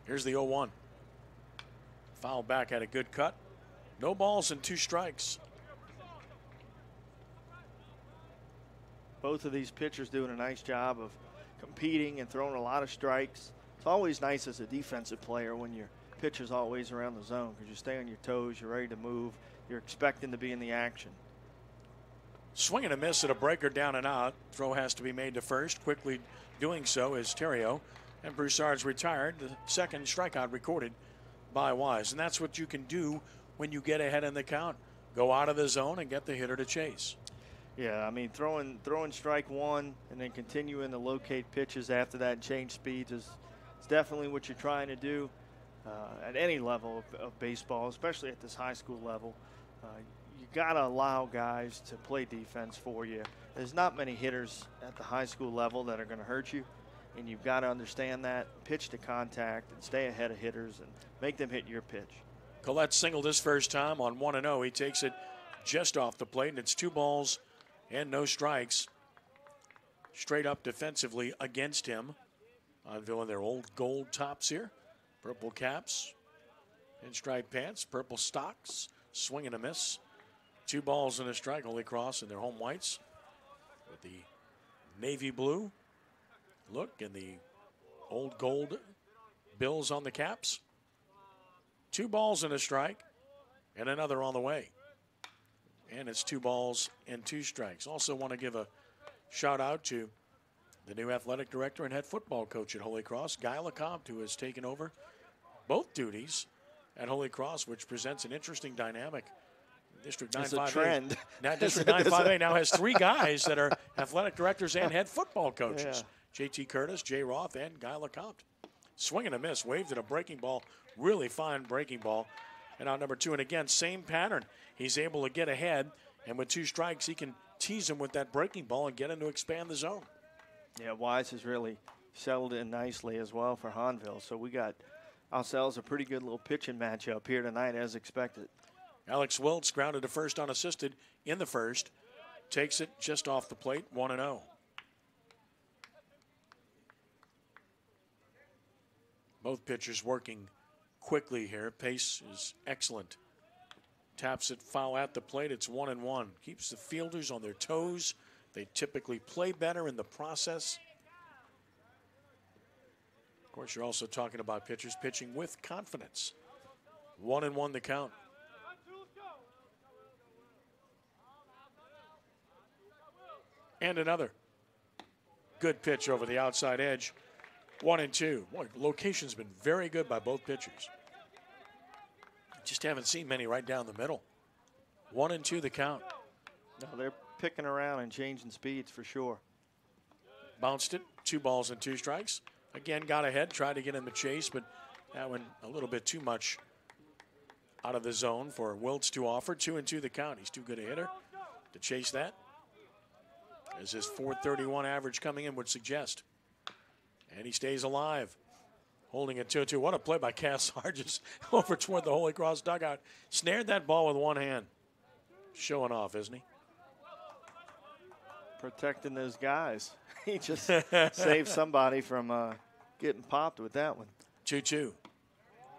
Here's the 0-1. Foul back, had a good cut. No balls and 2 strikes. Both of these pitchers doing a nice job of competing and throwing a lot of strikes. It's always nice as a defensive player when your pitcher's always around the zone because you stay on your toes, you're ready to move, you're expecting to be in the action. Swing and a miss at a breaker, down and out. Throw has to be made to first. Quickly doing so is Theriot. And Broussard's retired. The second strikeout recorded by Wise. And that's what you can do when you get ahead in the count. Go out of the zone and get the hitter to chase. Yeah, I mean, throwing strike one and then continuing to locate pitches after that and change speeds is definitely what you're trying to do at any level of baseball, especially at this high school level. You got to allow guys to play defense for you. There's not many hitters at the high school level that are going to hurt you, and you've got to understand that, pitch to contact, and stay ahead of hitters and make them hit your pitch. Collette singled his first time on 1-0. He takes it just off the plate, and it's 2 balls and no strikes. Straight up defensively against him. Hahnville in their old gold tops here. Purple caps, pinstripe pants, purple stocks. Swing and a miss. 2 balls and a strike. Holy Cross in their home whites with the navy blue look and the old gold bills on the caps. 2 balls and a strike, and another on the way. And it's 2 balls and 2 strikes. Also want to give a shout out to the new athletic director and head football coach at Holy Cross, Guy LeCompte, who has taken over both duties at Holy Cross, which presents an interesting dynamic. District 958. It's a trend. Now, District 958 now has 3 guys that are athletic directors and head football coaches. Yeah. JT Curtis, Jay Roth, and Guy LeCompte. Swing and a miss, waved at a breaking ball, really fine breaking ball. And out number 2, and again, same pattern. He's able to get ahead, and with 2 strikes, he can tease him with that breaking ball and get him to expand the zone. Yeah, Wise has really settled in nicely as well for Hahnville. So we got ourselves a pretty good little pitching matchup here tonight as expected. Alex Wiltz grounded to first unassisted in the first. Takes it just off the plate, 1-0. Both pitchers working quickly here. Pace is excellent. Taps it foul at the plate. It's 1-1. Keeps the fielders on their toes. They typically play better in the process. Of course, you're also talking about pitchers pitching with confidence. 1-1 the count. And another good pitch over the outside edge. 1-2. Boy, location's been very good by both pitchers. Just haven't seen many right down the middle. 1-2 the count. No, they're picking around and changing speeds for sure. Bounced it, 2 balls and 2 strikes. Again, got ahead, tried to get in the chase, but that went a little bit too much out of the zone for Wiltz to offer. 2-2 the count. He's too good a hitter to chase that, as his .431 average coming in would suggest. And he stays alive, holding it 2-2. What a play by Cass Sargis over toward the Holy Cross dugout. Snared that ball with one hand. Showing off, isn't he? Protecting those guys. He just saved somebody from getting popped with that one. 2-2.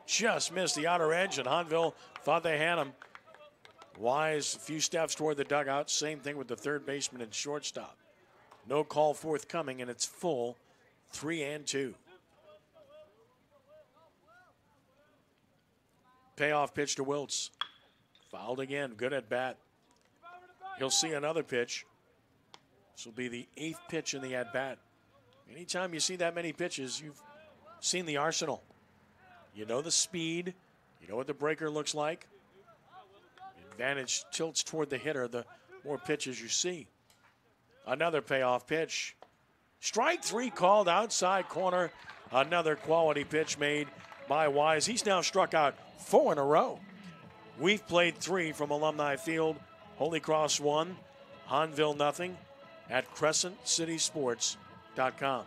Just missed the outer edge, and Hahnville thought they had him. Wise, a few steps toward the dugout. Same thing with the third baseman and shortstop. No call forthcoming, and it's full 3-2. Payoff pitch to Wiltz. Fouled again. Good at bat. He'll see another pitch. This will be the 8th pitch in the at bat. Anytime you see that many pitches, you've seen the arsenal. You know the speed. You know what the breaker looks like. Advantage tilts toward the hitter the more pitches you see. Another payoff pitch. Strike 3 called outside corner. Another quality pitch made by Wise. He's now struck out 4 in a row. We've played 3 from Alumni Field. Holy Cross 1, Hahnville nothing at CrescentCitySports.com.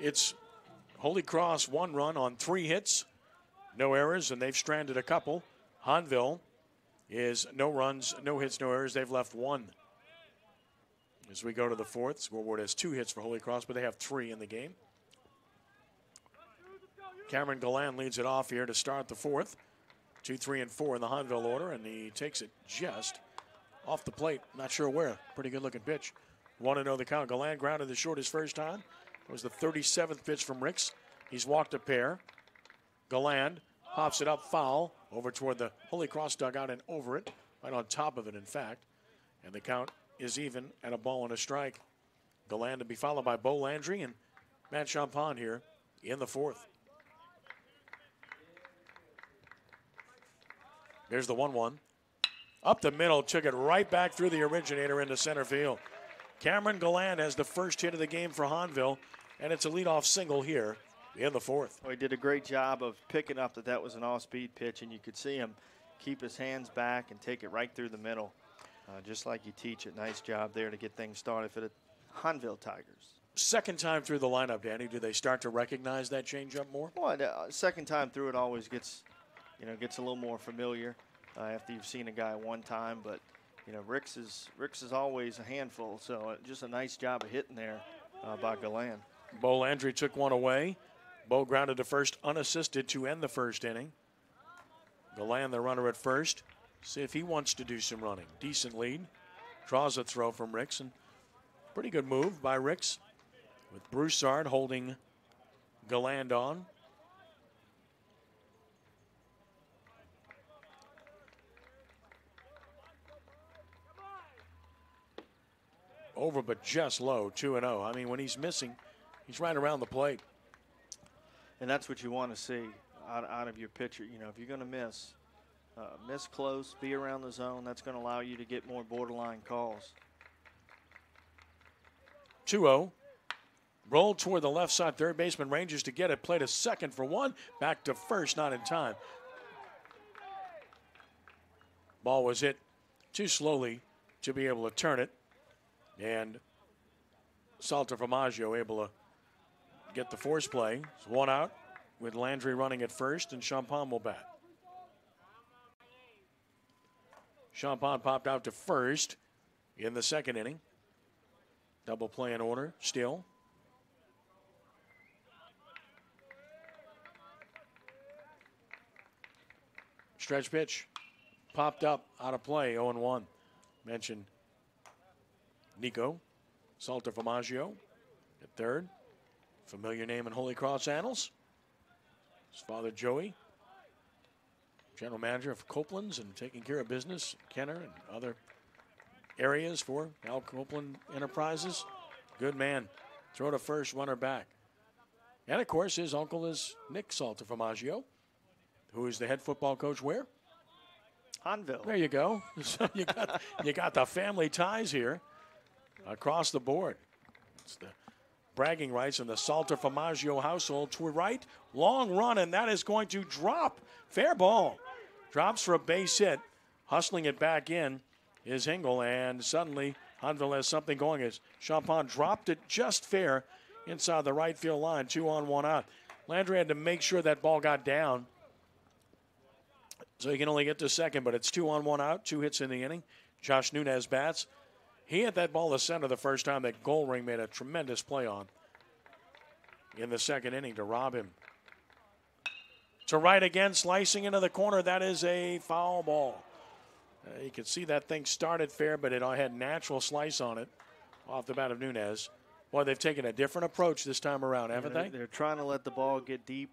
It's Holy Cross 1 run on 3 hits, no errors, and they've stranded a couple. Hahnville is no runs, no hits, no errors. They've left 1. As we go to the 4th, scoreboard has 2 hits for Holy Cross, but they have 3 in the game. Cameron Galland leads it off here to start the 4th. 2, 3, and 4 in the Hahnville order, and he takes it just off the plate. Not sure where. Pretty good looking pitch. 1-0 the count. Galland grounded the short his first time. It was the 37th pitch from Ricks. He's walked a pair. Galland pops it up foul over toward the Holy Cross dugout and over it, right on top of it, in fact. And the count is even at a ball and a strike. Galland to be followed by Bo Landry and Matt Champagne here in the 4th. There's the 1-1. Up the middle, took it right back through the originator into center field. Cameron Galland has the first hit of the game for Hahnville, and it's a leadoff single here in the 4th. Well, he did a great job of picking up that was an off-speed pitch, and you could see him keep his hands back and take it right through the middle, just like you teach it. Nice job there to get things started for the Hahnville Tigers. Second time through the lineup, Danny, do they start to recognize that changeup more? Well, second time through it always gets a little more familiar after you've seen a guy one time. But Ricks is always a handful. So just a nice job of hitting there by Galland. Bo Landry took one away. Bo grounded to first unassisted to end the first inning. Galland, the runner at first. See if he wants to do some running. Decent lead. Draws a throw from Ricks, and pretty good move by Ricks with Broussard holding Galland on. Over but just low, 2-0. I mean, when he's missing, he's right around the plate. And that's what you want to see out of your pitcher. If you're going to miss close, be around the zone, that's going to allow you to get more borderline calls. 2-0. Rolled toward the left side. Third baseman ranges to get it. Played a second for 1. Back to first, not in time. Ball was hit too slowly to be able to turn it. And Salter Formaggio able to get the force play. It's 1 out with Landry running at first, and Champagne will bat. Champagne popped out to first in the second inning. Double play in order still. Stretch pitch popped up out of play, 0-1. Mentioned Nico Salter Formaggio at third. Familiar name in Holy Cross annals. His father, Joey, general manager of Copeland's and taking care of business, Kenner and other areas for Al Copeland Enterprises. Good man. Throw to first, runner back. And, of course, his uncle is Nick Salter Formaggio, who is the head football coach where? Hahnville. There you go. So you got the family ties here across the board. It's the bragging rights in the Salter Formaggio household. To right, long run, and that is going to drop. Fair ball. Drops for a base hit. Hustling it back in is Hingle, and suddenly Hahnville has something going as Champagne dropped it just fair inside the right field line. 2 on, 1 out. Landry had to make sure that ball got down, so he can only get to second, but it's 2 on, 1 out. 2 hits in the inning. Josh Nunez bats. He hit that ball to center the first time that Goldring made a tremendous play on in the second inning to rob him. To right again, slicing into the corner. That is a foul ball. You can see that thing started fair, but it had natural slice on it off the bat of Nunez. Boy, they've taken a different approach this time around, haven't they? They're trying to let the ball get deep.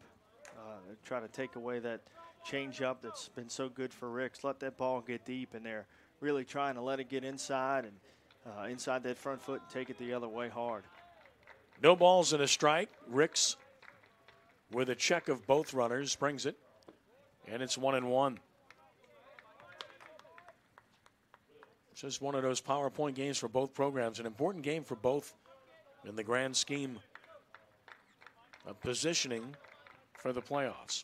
They're trying to take away that changeup that's been so good for Ricks. Let that ball get deep, and they're really trying to let it get inside and inside that front foot and take it the other way hard. No balls and a strike. Ricks with a check of both runners brings it, and it's 1-1. It's just one of those PowerPoint games for both programs. An important game for both in the grand scheme of positioning for the playoffs.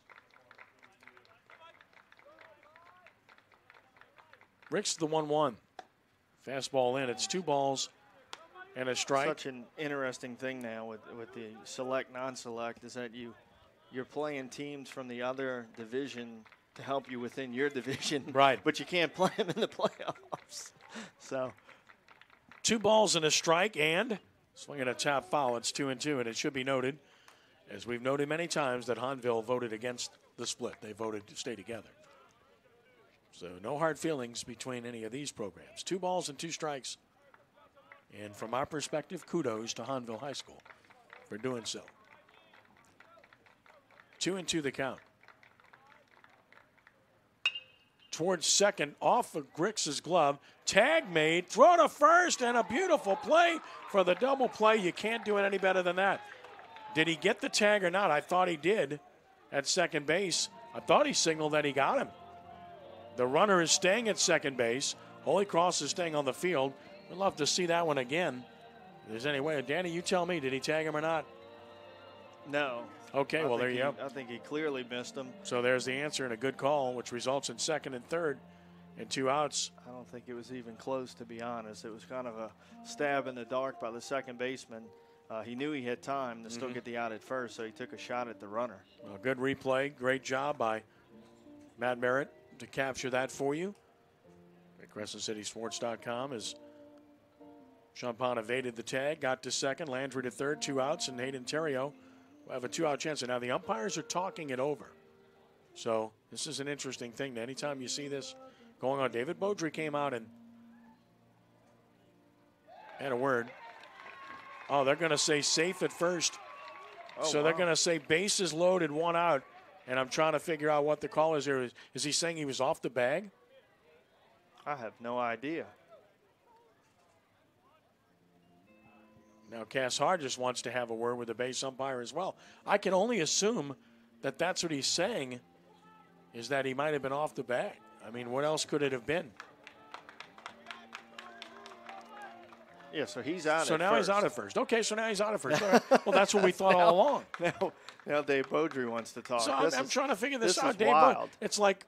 Ricks the 1-1. Fastball in. It's 2 balls and a strike. Such an interesting thing now with the select, non-select is that you're playing teams from the other division to help you within your division. Right. But you can't play them in the playoffs. So 2 balls and a strike, and swinging a top foul. It's 2-2, and it should be noted, as we've noted many times, that Hahnville voted against the split. They voted to stay together. So no hard feelings between any of these programs. 2 balls and 2 strikes. And from our perspective, kudos to Hahnville High School for doing so. 2-2 the count. Towards second, off of Grix's glove. Tag made, throw to first, and a beautiful play for the double play. You can't do it any better than that. Did he get the tag or not? I thought he did at second base. I thought he signaled that he got him. The runner is staying at second base. Holy Cross is staying on the field. We'd love to see that one again. If there's any way. Danny, you tell me, did he tag him or not? no. Okay, well, there you go. I think he clearly missed him. So there's the answer and a good call, which results in second and third and 2 outs. I don't think it was even close, to be honest. It was kind of a stab in the dark by the second baseman. He knew he had time to still get the out at first, so he took a shot at the runner. Well, good replay. Great job by Matt Merritt to capture that for you at CrescentCitySports.com as Champagne evaded the tag, got to second, Landry to third, 2 outs, and Hayden Terrio will have a 2-out chance. And now the umpires are talking it over. So this is an interesting thing. Anytime you see this going on, David Beaudry came out and had a word. Oh, they're going to say safe at first. Oh, so wow. they're going to say bases loaded, 1 out. And I'm trying to figure out what the call is here. Is he saying he was off the bag? I have no idea. Now, Cass Hard just wants to have a word with the base umpire as well. I can only assume that that's what he's saying, is that he might have been off the bag. I mean, what else could it have been? Yeah, so he's out So at now first. he's out at first. Okay, so now he's out at first. All right. Well, that's what we thought all along. Now Dave Beaudry wants to talk. So I'm trying to figure this out. Is Dave, wild. it's like,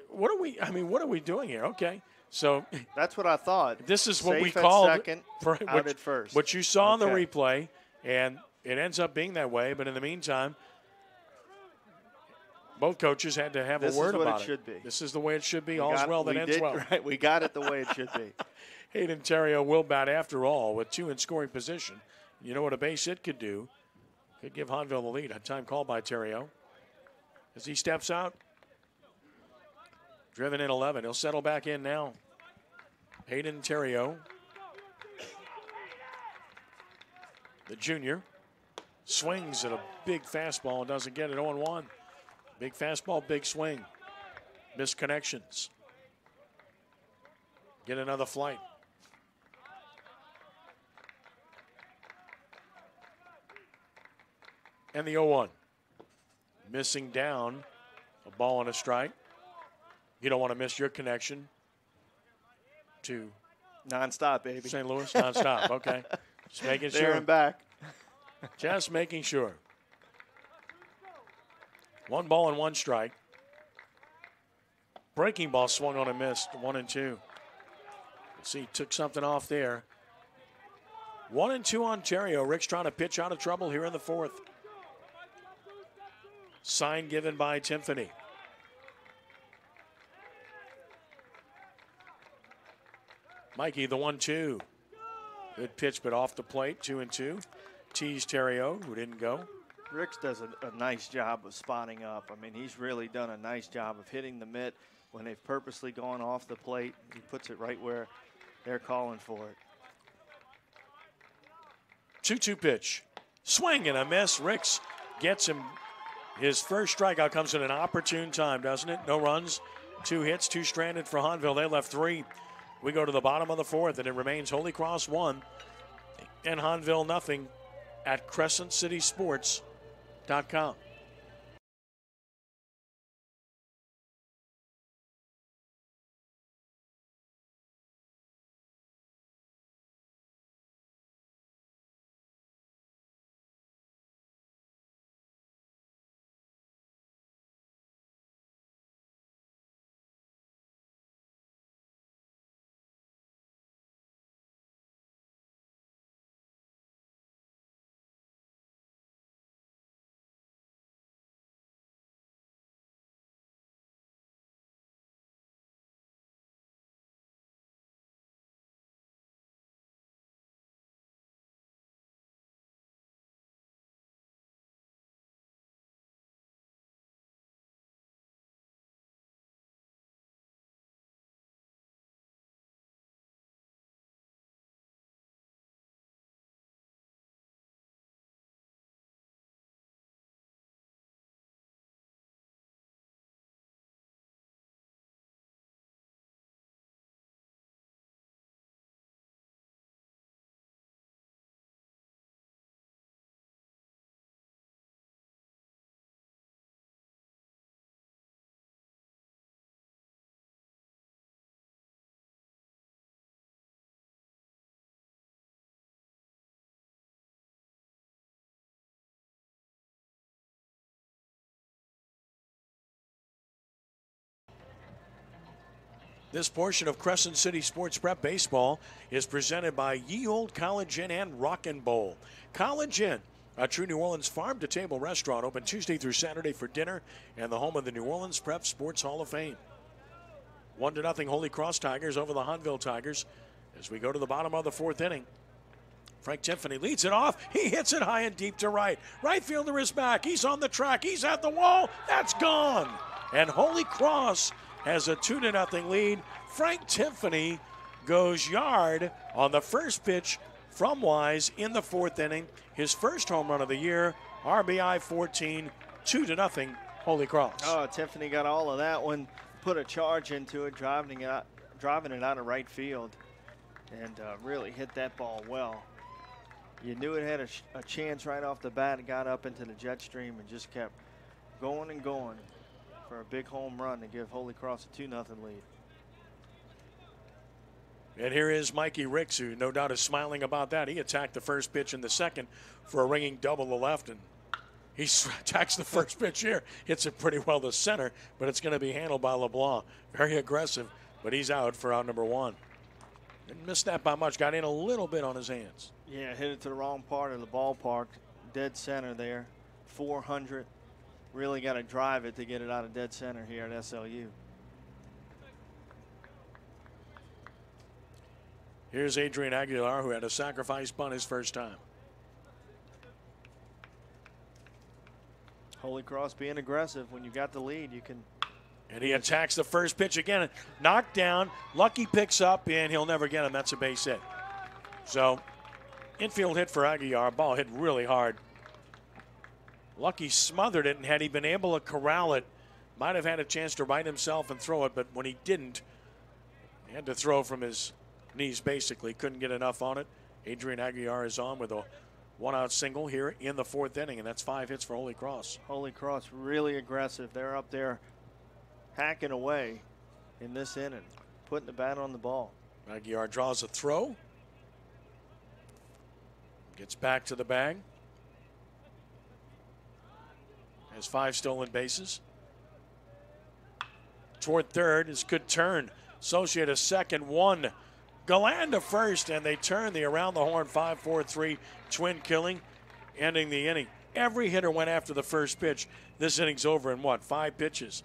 what are we doing here? Okay. So that's what I thought. This is what Safe we at called second, out at first. What you saw on the Okay. replay, and it ends up being that way. But in the meantime, both coaches had to have a word about it. This is what it should be. This is the way it should be. All's well that ends well. Right, we got it the way it should be. Hayden Terrio will bat after all with 2 in scoring position. You know what a base hit could do? Could give Hahnville the lead. A time called by Terrio. As he steps out, driven in 11. He'll settle back in now. Hayden Terrio, the junior, swings at a big fastball and doesn't get it. 0-1. Big fastball, big swing. Missed connections. Get another flight. And the 0-1. Missing down. A ball and a strike. You don't want to miss your connection to Nonstop, baby. St. Louis. Nonstop. Okay. Just making sure. There and back. Just making sure. 1 ball and 1 strike. Breaking ball swung on and missed. 1-2. Let's see, took something off there. 1-2 on Terrio. Rick's trying to pitch out of trouble here in the 4th. Sign given by Timpany. Mikey, the 1-2. Good pitch, but off the plate. 2-2. Tease Terrio, who didn't go. Ricks does a nice job of spotting up. I mean, he's really done a nice job of hitting the mitt when they've purposely gone off the plate. He puts it right where they're calling for it. 2-2 pitch. Swing and a miss. Ricks gets him. His first strikeout comes at an opportune time, doesn't it? No runs, 2 hits, 2 stranded for Hahnville. They left 3. We go to the bottom of the 4th, and it remains Holy Cross 1 and Hahnville nothing at CrescentCitySports.com. This portion of Crescent City Sports Prep Baseball is presented by Ye Old College Inn and Rockin' Bowl. College Inn, a true New Orleans farm-to-table restaurant, open Tuesday through Saturday for dinner, and the home of the New Orleans Prep Sports Hall of Fame. 1-0 Holy Cross Tigers over the Hahnville Tigers as we go to the bottom of the fourth inning. Frank Tiffany leads it off. He hits it high and deep to right. Right fielder is back. He's on the track. He's at the wall. That's gone. And Holy Cross has a 2-0 lead. Frank Tiffany goes yard on the first pitch from Wise in the fourth inning. His first home run of the year. RBI 14, 2-0 Holy Cross. Oh, Tiffany got all of that one. Put a charge into it, driving it out of right field, and really hit that ball well. You knew it had a chance right off the bat. It got up into the jet stream and just kept going and going for a big home run to give Holy Cross a 2-0 lead. And here is Mikey Ricks, who no doubt is smiling about that. He attacked the first pitch in the second for a ringing double to left, and he attacks the first pitch here. Hits it pretty well to center, but it's going to be handled by LeBlanc. Very aggressive, but he's out for out number one. Didn't miss that by much. Got in a little bit on his hands. Yeah, hit it to the wrong part of the ballpark. Dead center there. 400. Really got to drive it to get it out of dead center here at SLU. Here's Adrian Aguilar, who had a sacrifice bunt his first time. Holy Cross being aggressive. When you got the lead, you can. And he attacks the first pitch again. Knocked down. Lucky picks up, and he'll never get him. That's a base hit. So, infield hit for Aguilar. Ball hit really hard. Lucky smothered it, and had he been able to corral it, might have had a chance to right himself and throw it, but when he didn't, he had to throw from his knees basically. Couldn't get enough on it. Adrian Aguilar is on with a one-out single here in the fourth inning, and that's 5 hits for Holy Cross. Holy Cross really aggressive. They're up there hacking away in this inning, putting the bat on the ball. Aguilar draws a throw. Gets back to the bag. Has 5 stolen bases. Toward third is good turn. Associate a second, 1. Galan to first, and they turn the around the horn 5-4-3 twin killing, ending the inning. Every hitter went after the first pitch. This inning's over in 5 pitches.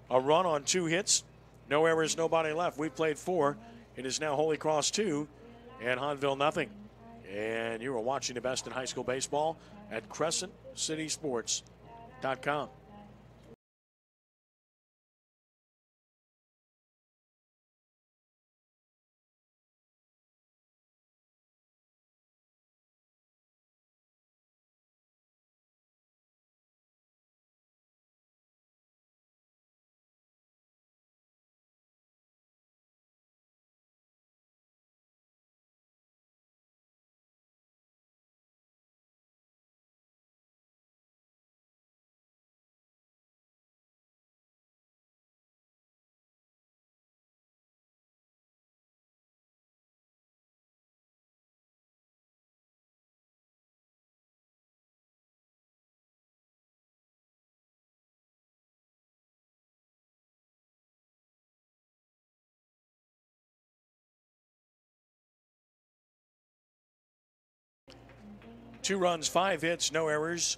A run on 2 hits, no errors, nobody left. We played 4. It is now Holy Cross 2 and Hahnville nothing. And you are watching the best in high school baseball at CrescentCitySports.com. Two runs, 5 hits, no errors,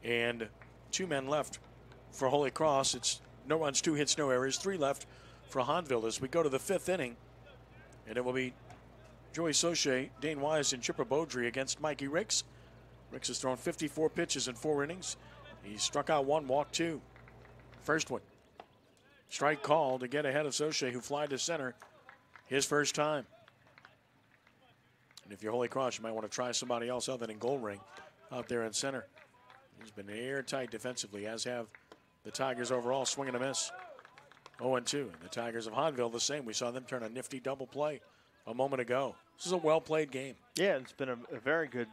and 2 men left for Holy Cross. It's no runs, 2 hits, no errors, 3 left for Hahnville as we go to the 5th inning. And it will be Joey Soche, Dane Wise, and Chipper Beaudry against Mikey Ricks. Ricks has thrown 54 pitches in 4 innings. He struck out 1, walked 2. First one. Strike call to get ahead of Soche, who flied to center his first time. And if you're Holy Cross, you might want to try somebody else other than Goldring out there in center. He's been airtight defensively, as have the Tigers overall, swing and a miss. 0-2. And the Tigers of Hahnville the same. We saw them turn a nifty double play a moment ago. This is a well-played game. Yeah, it's been a very good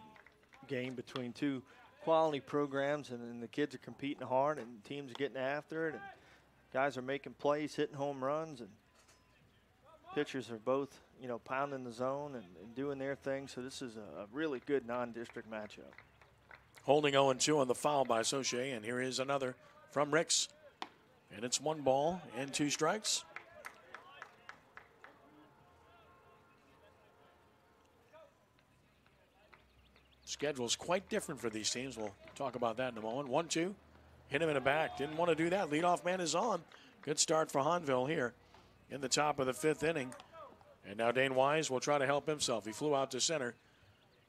game between 2 quality programs, and the kids are competing hard, and teams are getting after it, and guys are making plays, hitting home runs, and pitchers are both, pounding the zone and doing their thing. So this is a really good non-district matchup. Holding 0-2 on the foul by Soche, and here is another from Ricks. And it's 1 ball and 2 strikes. Schedule's quite different for these teams. We'll talk about that in a moment. 1-2. Hit him in the back. Didn't want to do that. Leadoff man is on. Good start for Hahnville here in the top of the 5th inning. And now Dane Wise will try to help himself. He flew out to center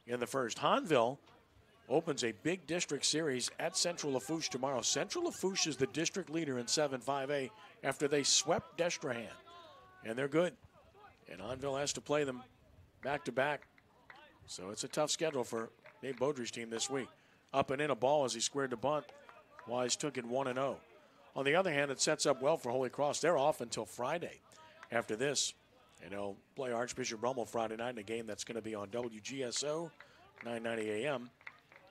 in the first. Hahnville opens a big district series at Central Lafourche tomorrow. Central Lafourche is the district leader in 7-5A after they swept Destrehan. And they're good. And Hahnville has to play them back-to-back. So it's a tough schedule for Nate Beaudry's team this week. Up and in a ball as he squared the bunt. Wise took it 1-0. On the other hand, it sets up well for Holy Cross. They're off until Friday after this. And they'll play Archbishop Rummel Friday night in a game that's going to be on WGSO, 9:90 a.m.,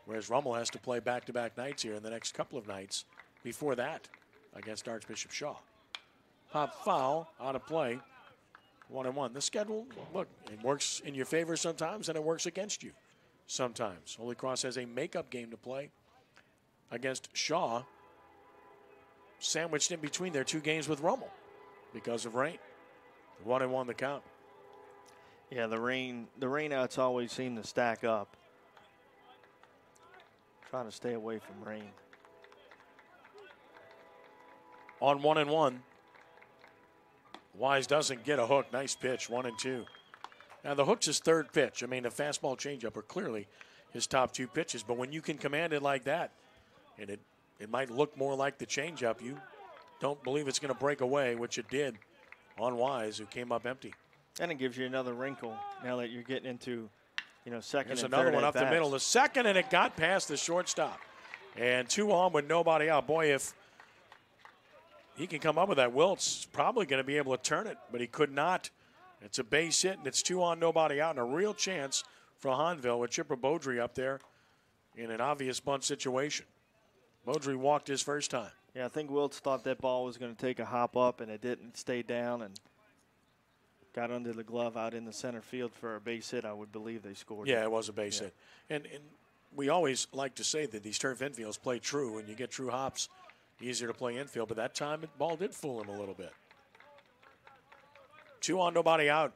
whereas Rummel has to play back-to-back nights here in the next couple of nights before that against Archbishop Shaw. Pop foul, out of play, 1-1. The schedule, look, it works in your favor sometimes and it works against you sometimes. Holy Cross has a makeup game to play against Shaw, sandwiched in between their 2 games with Rummel because of rain. 1-1 the count. Yeah, the rainouts always seem to stack up. Trying to stay away from rain. On 1-1. Wise doesn't get a hook. Nice pitch, 1-2. Now the hook's his 3rd pitch. I mean, the fastball changeup are clearly his top 2 pitches. But when you can command it like that, and it might look more like the changeup, you don't believe it's going to break away, which it did on Wise, who came up empty. And it gives you another wrinkle now that you're getting into, second There's and another third one up the at-bats. middle. The second, and it got past the shortstop. And 2 on with nobody out. Boy, if he can come up with that, Wilt's probably going to be able to turn it, but he could not. It's a base hit, and it's 2 on, nobody out, and a real chance for Hahnville with Chipper Beaudry up there in an obvious bunt situation. Beaudry walked his first time. Yeah, I think Wiltz thought that ball was going to take a hop up, and it didn't. Stay down and got under the glove out in the center field for a base hit. I would believe they scored. Yeah, it was a base hit. And we always like to say that these turf infields play true, and you get true hops, easier to play infield. But that time, the ball did fool him a little bit. 2 on, nobody out.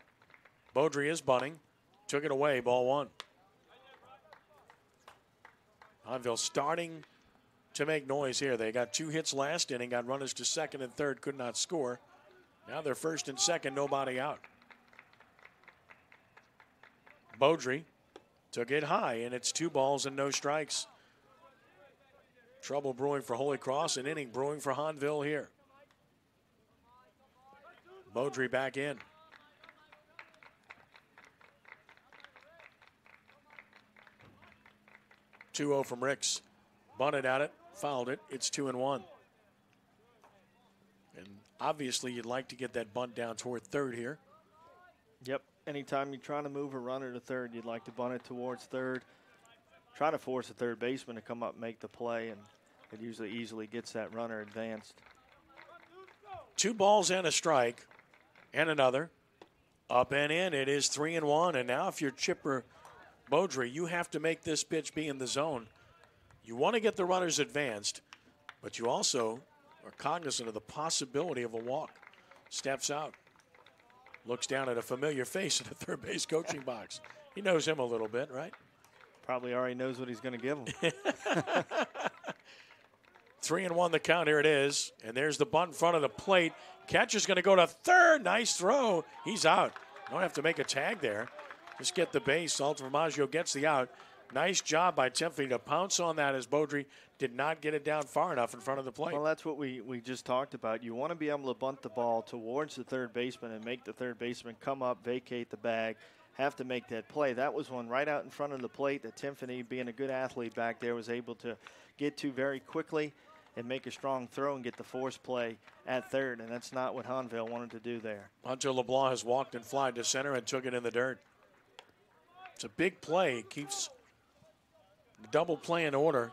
Beaudry is bunting. Took it away, ball 1. Hahnville starting to make noise here. They got 2 hits last inning, got runners to second and third, could not score. Now they're first and second, nobody out. Beaudry took it high, and it's 2 balls and no strikes. Trouble brewing for Holy Cross, an inning brewing for Hahnville here. Beaudry back in. (2-0) from Ricks. Bunted at it, fouled it. It's 2-1. And obviously you'd like to get that bunt down toward third here. Yep. Anytime you're trying to move a runner to third, you'd like to bunt it towards third. Try to force the third baseman to come up and make the play, and it usually easily gets that runner advanced. 2 balls and a strike, and another. Up and in. It is 3-1. And now if you're Chipper Beaudry, you have to make this pitch be in the zone. You want to get the runners advanced, but you also are cognizant of the possibility of a walk. Steps out. Looks down at a familiar face in the third base coaching box. He knows him a little bit, right? Probably already knows what he's going to give him. 3-1 the count. Here it is. And there's the bunt in front of the plate. Catcher's going to go to third. Nice throw. He's out. Don't have to make a tag there. Just get the base. Alton Formaggio gets the out. Nice job by Timphney to pounce on that as Beaudry did not get it down far enough in front of the plate. Well, that's what we just talked about. You want to be able to bunt the ball towards the third baseman and make the third baseman come up, vacate the bag, have to make that play. That was one right out in front of the plate that Timphney, being a good athlete back there, was able to get to very quickly and make a strong throw and get the force play at third, and that's not what Hahnville wanted to do there. Hunter LeBlanc has walked and flied to center and took it in the dirt. It's a big play. It keeps the double play in order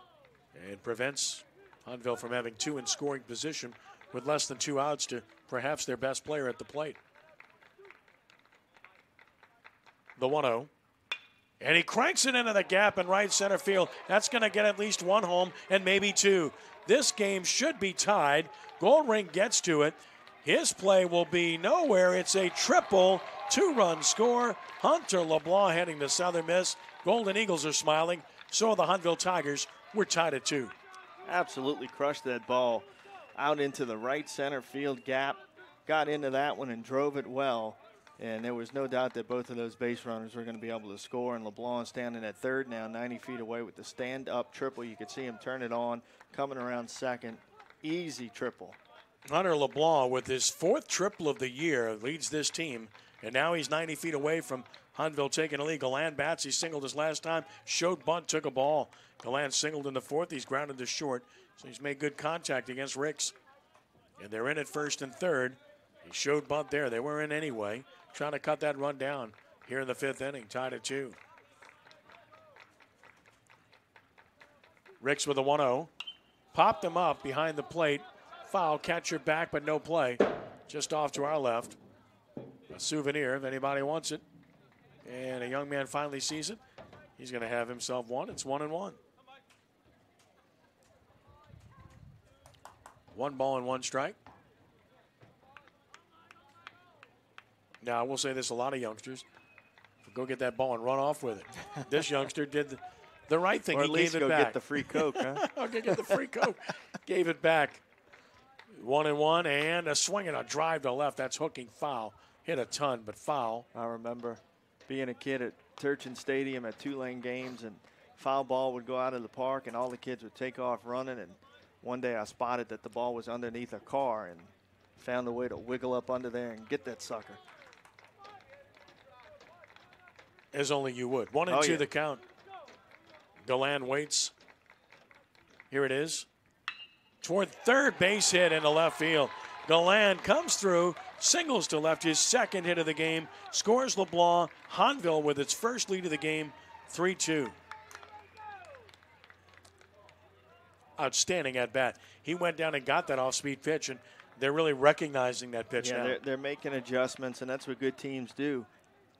and prevents Hahnville from having 2 in scoring position with less than 2 outs to perhaps their best player at the plate. The 1-0. And he cranks it into the gap in right center field. That's going to get at least 1 home and maybe 2. This game should be tied. Goldring gets to it. His play will be nowhere. It's a triple, 2-run score. Hunter LeBlanc heading to Southern Miss. Golden Eagles are smiling. So are the Hahnville Tigers. We're tied at 2. Absolutely crushed that ball out into the right center field gap. Got into that one and drove it well. And there was no doubt that both of those base runners were going to be able to score. And LeBlanc standing at third now, 90 feet away with the stand-up triple. You could see him turn it on, coming around second. Easy triple. Hunter LeBlanc with his 4th triple of the year leads this team. And now he's 90 feet away from Hahnville taking a lead. Galan bats. He singled his last time. Showed bunt, took a ball. Galan singled in the 4th. He's grounded to short. So he's made good contact against Ricks. And they're in at 1st and 3rd. He showed bunt there. They were in anyway. Trying to cut that run down here in the 5th inning. Tied at 2. Ricks with a 1-0. Popped him up behind the plate. Foul, catcher back, but no play. Just off to our left. A souvenir if anybody wants it. And a young man finally sees it. He's going to have himself one. It's 1-1. 1 ball and 1 strike. Now, I will say this, a lot of youngsters go get that ball and run off with it. This youngster did the right thing. Or at he least gave it go back. get the free Coke, huh? Okay, get the free Coke. Gave it back. 1-1, and a swing and a drive to left. That's hooking foul. Hit a ton, but foul. I remember being a kid at Turchin Stadium at Tulane games, and foul ball would go out of the park, and all the kids would take off running. And one day I spotted that the ball was underneath a car and found a way to wiggle up under there and get that sucker. As only you would. 1-2 the count. Galan waits. Here it is. Toward third, base hit into left field. Galan comes through, singles to left, his 2nd hit of the game. Scores LeBlanc. Hahnville with its first lead of the game, 3-2. Outstanding at bat. He went down and got that off-speed pitch, and they're really recognizing that pitch now. They're making adjustments, and that's what good teams do.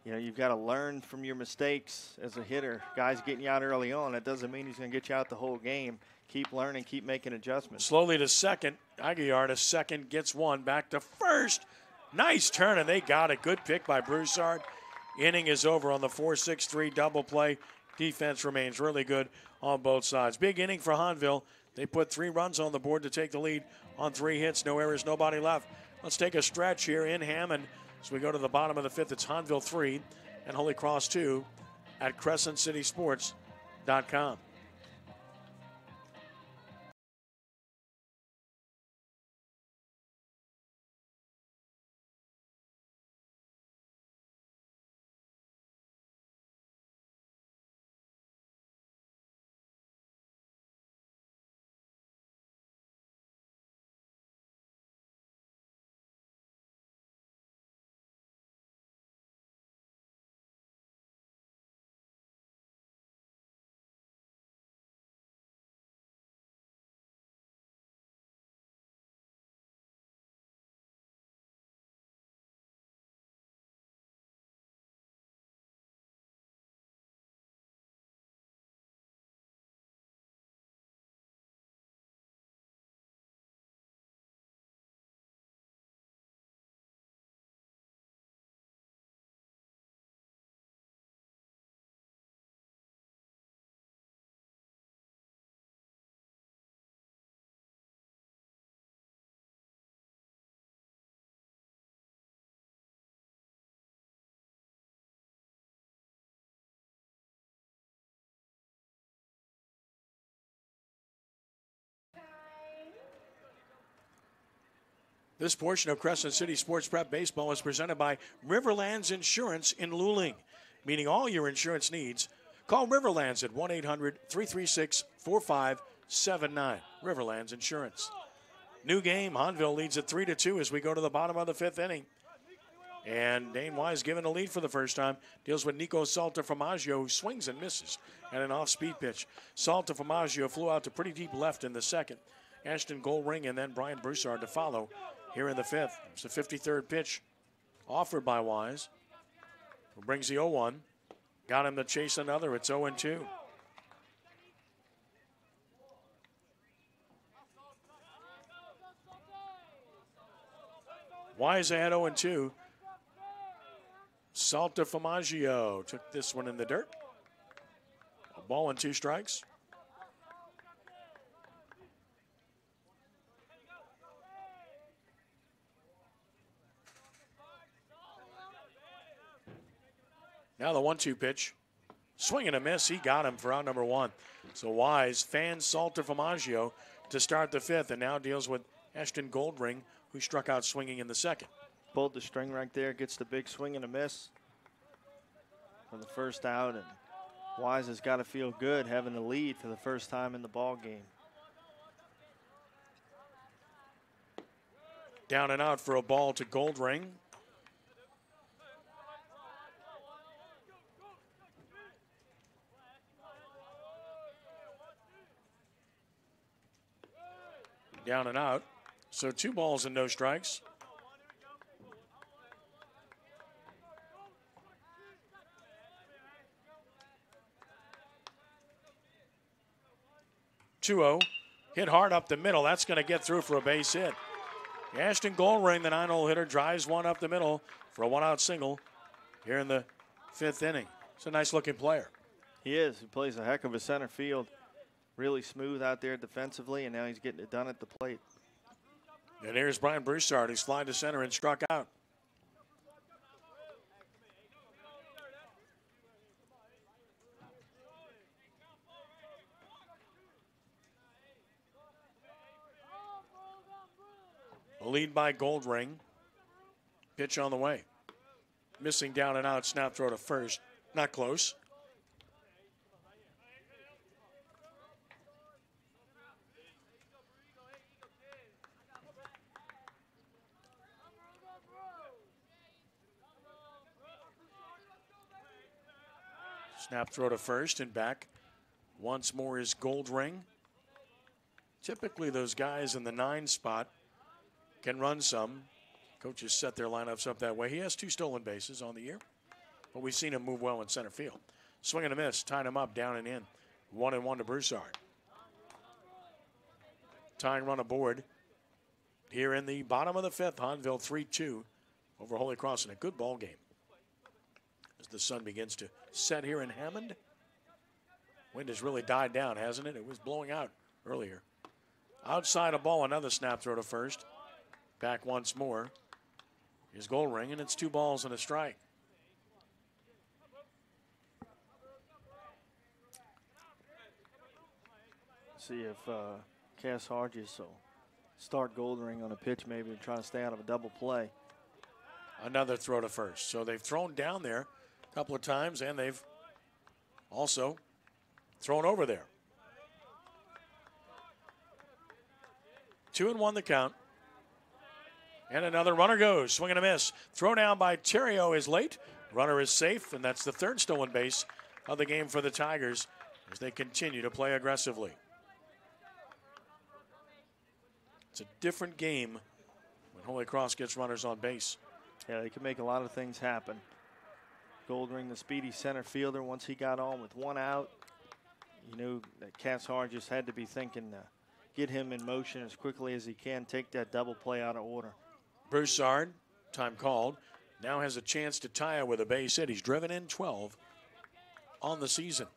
You know, you've got to learn from your mistakes as a hitter. Guys getting you out early on, that doesn't mean he's going to get you out the whole game. Keep learning, keep making adjustments. Slowly to second. Aguiar to second, gets one. Back to first. Nice turn, and they got it. Good pick by Broussard. Inning is over on the 4-6-3 double play. Defense remains really good on both sides. Big inning for Hahnville. They put 3 runs on the board to take the lead on 3 hits. No errors, nobody left. Let's take a stretch here in Hammond. As we go to the bottom of the 5th, it's Hahnville 3 and Holy Cross 2 at CrescentCitySports.com. This portion of Crescent City Sports Prep Baseball is presented by Riverlands Insurance in Luling. Meeting all your insurance needs, call Riverlands at 1-800-336-4579. Riverlands Insurance. New game, Hahnville leads at 3-2 as we go to the bottom of the 5th inning. And Dane Wise given a lead for the first time. Deals with Nico Salta-Formaggio, who swings and misses at an off-speed pitch. Salta-Formaggio flew out to pretty deep left in the 2nd. Ashton Goldring and then Brian Broussard to follow here in the 5th. It's the 53rd pitch offered by Wise, who brings the 0-1. Got him to chase another. It's 0-2. Wise ahead 0-2. Salta Famaggio took this one in the dirt. A ball and 2 strikes. Now the 1-2 pitch. Swing and a miss. He got him for out number 1. So Wise fans Salter Famaggio to start the 5th and now deals with Ashton Goldring, who struck out swinging in the 2nd. Pulled the string right there, gets the big swing and a miss for the first out. And Wise has got to feel good having the lead for the first time in the ball game. Down and out for a ball to Goldring. Down and out. So 2 balls and no strikes. (2-0). Hit hard up the middle. That's going to get through for a base hit. Ashton Goldring, the 9-hole hitter, drives one up the middle for a 1-out single here in the 5th inning. It's a nice-looking player. He is. He plays a heck of a center field. Really smooth out there defensively, and now he's getting it done at the plate. And here's Brian Broussard, who slid to center and struck out. A lead by Goldring. Pitch on the way. Missing down and out, snap throw to first. Not close. Snap throw to first and back. Once more is Goldring. Typically those guys in the 9 spot can run some. Coaches set their lineups up that way. He has 2 stolen bases on the year, but we've seen him move well in center field. Swing and a miss, tying him up, down and in. 1-1 to Broussard. Tying run aboard here in the bottom of the 5th. Hahnville 3-2 over Holy Cross in a good ball game. As the sun begins to set here in Hammond. Wind has really died down, hasn't it? It was blowing out earlier. Outside a ball, another snap throw to first. Back once more. Here's Goldring, and it's 2 balls and a strike. See if Cass Hodges will start Goldring on a pitch maybe and try to stay out of a double play. Another throw to first. So they've thrown down there a couple of times, and they've also thrown over there. 2-1 the count. And another runner goes. Swing and a miss. Throw down by Terrio is late. Runner is safe, and that's the 3rd stolen base of the game for the Tigers as they continue to play aggressively. It's a different game when Holy Cross gets runners on base. Yeah, they can make a lot of things happen. Goldring, the speedy center fielder, once he got on with 1 out, you knew that Cass Hodges had to be thinking get him in motion as quickly as he can, take that double play out of order. Broussard, time called, now has a chance to tie it with a base hit. He's driven in 12 on the season.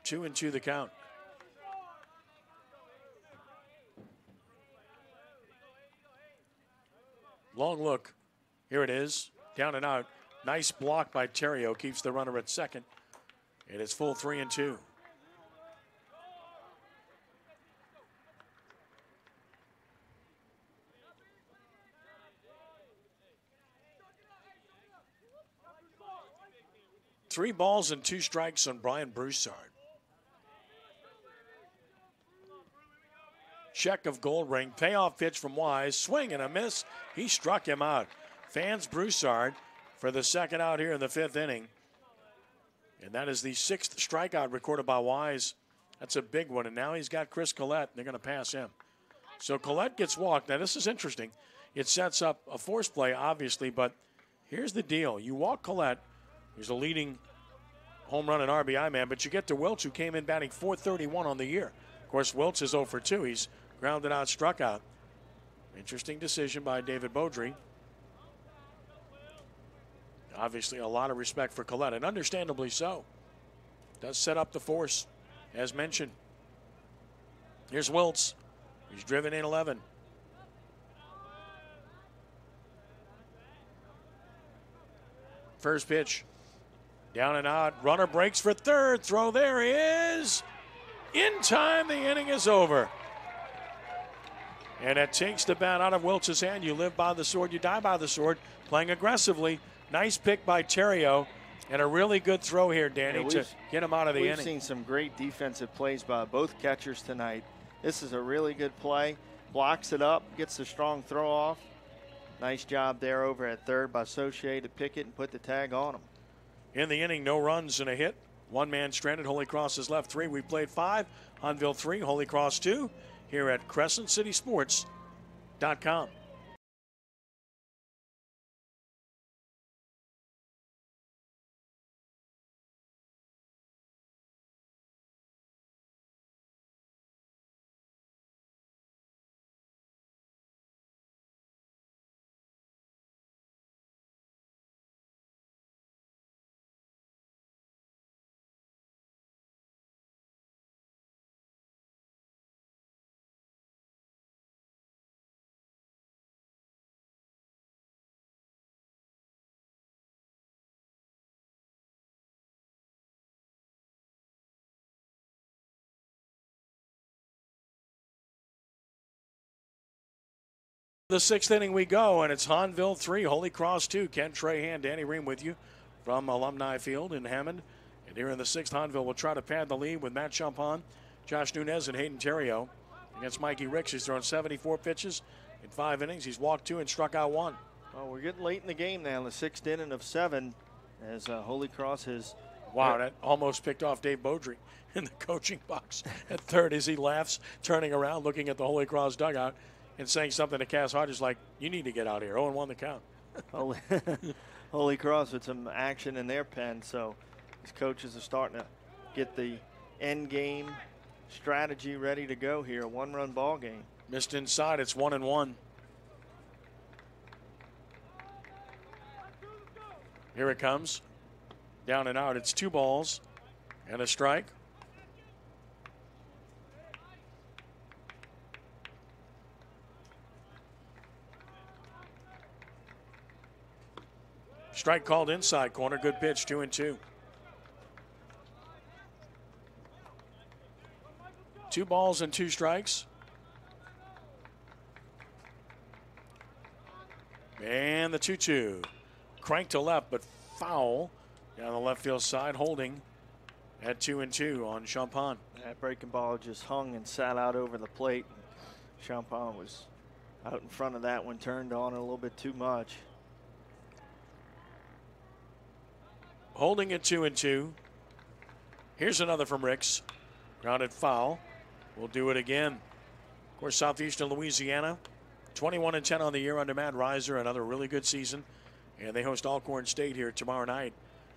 2-2 the count. Long look. Here it is. Down and out. Nice block by Terrio. Keeps the runner at second. It is full 3-2. Three balls and 2 strikes on Brian Broussard. Check of Goldring. Payoff pitch from Wise. Swing and a miss. He struck him out. Fans Broussard for the 2nd out here in the 5th inning. And that is the 6th strikeout recorded by Wise. That's a big one. And now he's got Chris Collette. They're going to pass him. So Collette gets walked. Now this is interesting. It sets up a force play, obviously. But here's the deal. You walk Collette, who's the leading home run and RBI man. But you get to Wiltz, who came in batting .431 on the year. Of course, Wiltz is 0 for 2. He's grounded out, struck out. Interesting decision by David Beaudry. Obviously, a lot of respect for Collette, and understandably so. Does set up the force, as mentioned. Here's Wiltz. He's driven in 11. First pitch. Down and out. Runner breaks for third. Throw there he is. In time, the inning is over. And it takes the bat out of Wiltz's hand. You live by the sword, you die by the sword. Playing aggressively. Nice pick by Theriot. And a really good throw here, Danny, to get him out of the inning. We've seen some great defensive plays by both catchers tonight. This is a really good play. Blocks it up, gets the strong throw off. Nice job there over at third by Saucier to pick it and put the tag on him. In the inning, no runs and a hit. One man stranded. Holy Cross has left 3. We played 5. Hahnville 3, Holy Cross 2 here at CrescentCitySports.com. The 6th inning we go, and it's Hahnville 3, Holy Cross 2. Ken Trahan, Danny Ream with you from Alumni Field in Hammond. And here in the 6th, Hahnville will try to pad the lead with Matt Champon, Josh Nunez, and Hayden Theriot. Against Mikey Ricks, he's thrown 74 pitches in 5 innings. He's walked 2 and struck out 1. Well, we're getting late in the game now, in the 6th inning of 7, as Holy Cross has... Wow, that almost picked off Dave Beaudry in the coaching box at third as he laughs, turning around, looking at the Holy Cross dugout, and saying something to Cass Hodges like, you need to get out here. 0-1 the count. Holy Cross with some action in their pen, so these coaches are starting to get the end game strategy ready to go here. A 1-run ball game. Missed inside. It's 1-1. Here it comes. Down and out. It's 2 balls and a strike. Strike called inside corner. Good pitch. 2-2. 2 balls and 2 strikes. And the 2-2. Cranked to left, but foul down the left field side. Holding at 2-2 on Champon. That breaking ball just hung and sat out over the plate. Champon was out in front of that one, turned on it a little bit too much. Holding at 2-2. Here's another from Ricks. Grounded foul. We'll do it again. Of course, Southeastern Louisiana, 21-10 on the year under Matt Reiser. Another really good season. And they host Alcorn State here tomorrow night.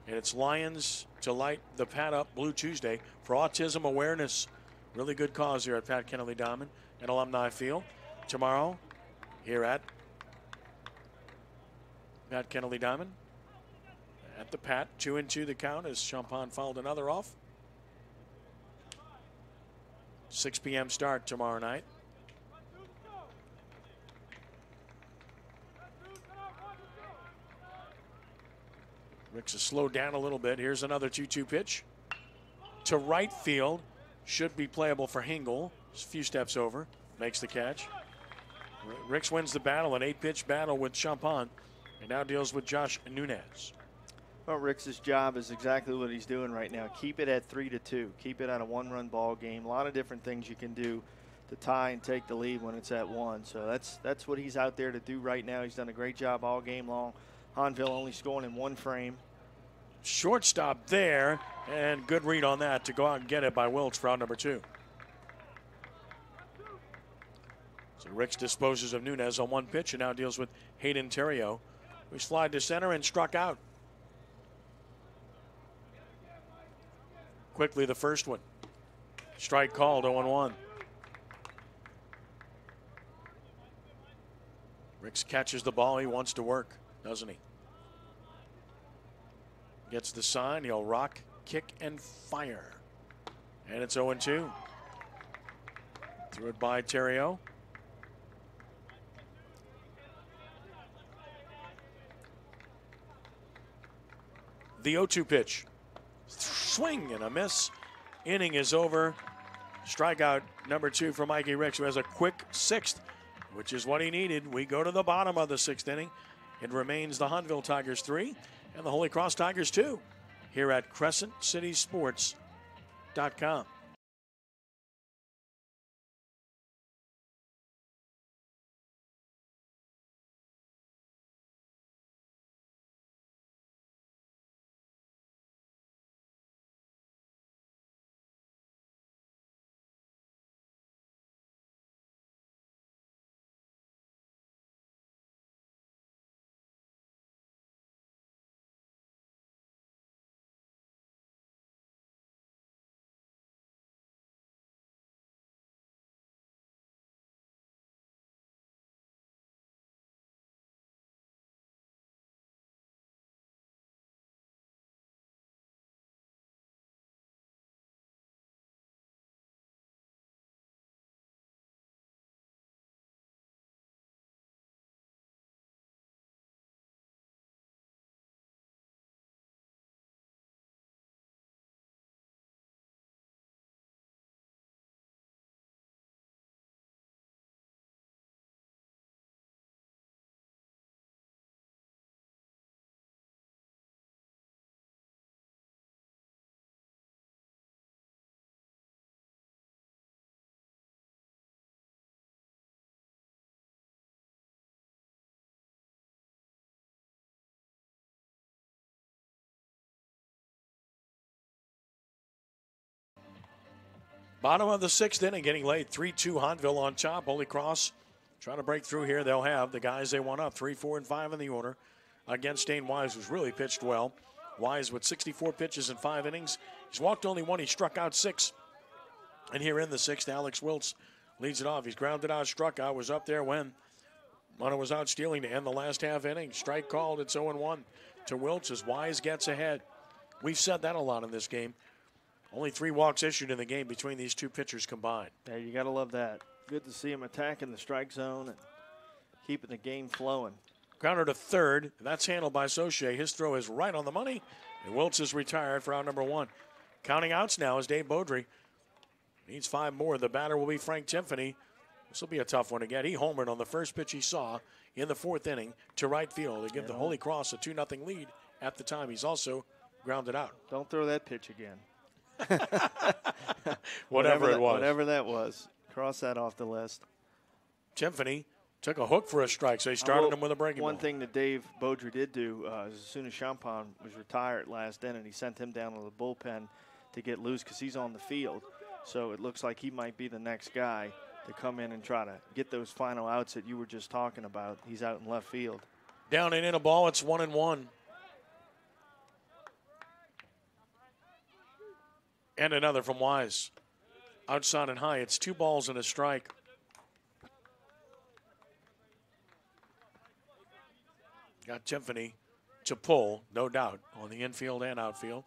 And it's Lions to light the Pat Up Blue Tuesday for autism awareness. Really good cause here at Pat Kennedy Diamond and Alumni Field. Tomorrow here at Pat Kennedy Diamond. At the Pat, 2-2 the count as Champon fouled another off. 6 p.m. start tomorrow night. Ricks has slowed down a little bit. Here's another 2-2 pitch. To right field. Should be playable for Hingle. Just a few steps over. Makes the catch. Ricks wins the battle, an 8-pitch battle with Champon. And now deals with Josh Nunez. Well, Rick's job is exactly what he's doing right now. Keep it at 3-2. Keep it at a 1-run ball game. A lot of different things you can do to tie and take the lead when it's at 1. So that's what he's out there to do right now. He's done a great job all game long. Hahnville only scoring in 1 frame. Shortstop there, and good read on that to go out and get it by Wiltz for out number 2. So Ricks disposes of Nunez on 1 pitch and now deals with Hayden Theriot, who's flied to center and struck out. Quickly the first one. Strike called, 0-1. Ricks catches the ball. He wants to work, doesn't he? Gets the sign. He'll rock, kick, and fire. And it's 0-2. Threw it by Terrio. The 0-2 pitch. Swing and a miss. Inning is over. Strikeout number 2 for Mikey Ricks, who has a quick 6th, which is what he needed. We go to the bottom of the 6th inning. It remains the Hahnville Tigers 3 and the Holy Cross Tigers 2 here at CrescentCitySports.com. Bottom of the 6th inning, getting late. 3-2 Hahnville on top. Holy Cross trying to break through here. They'll have the guys they want up. 3, 4, and 5 in the order against Dane Wise, who's really pitched well. Wise with 64 pitches in 5 innings. He's walked only 1. He struck out 6. And here in the 6th, Alex Wiltz leads it off. He's grounded out, struck out, was up there when Munna was out stealing to end the last half inning. Strike called. It's 0-1 to Wiltz as Wise gets ahead. We've said that a lot in this game. Only 3 walks issued in the game between these 2 pitchers combined. Yeah, you got to love that. Good to see him attacking the strike zone and keeping the game flowing. Grounder to third. That's handled by Saucier. His throw is right on the money. And Wiltz is retired for out number 1. Counting outs now is Dave Beaudry. Needs 5 more. The batter will be Frank Timpany. This will be a tough one to get. He homered on the first pitch he saw in the 4th inning to right field to give the Holy Cross a 2-0 lead at the time. He's also grounded out. Don't throw that pitch again. Whatever it was. Whatever that was. Cross that off the list. Timpany took a hook for a strike, so he started him with a breaking One ball. thing that Dave Beaudry did do, as soon as Champagne was retired last inning, he sent him down to the bullpen to get loose because he's on the field. So it looks like he might be the next guy to come in and try to get those final outs that you were just talking about. He's out in left field. Down and in a ball, it's 1-1. And another from Wise. Outside and high. It's 2 balls and a strike. Got Timpany to pull, no doubt, on the infield and outfield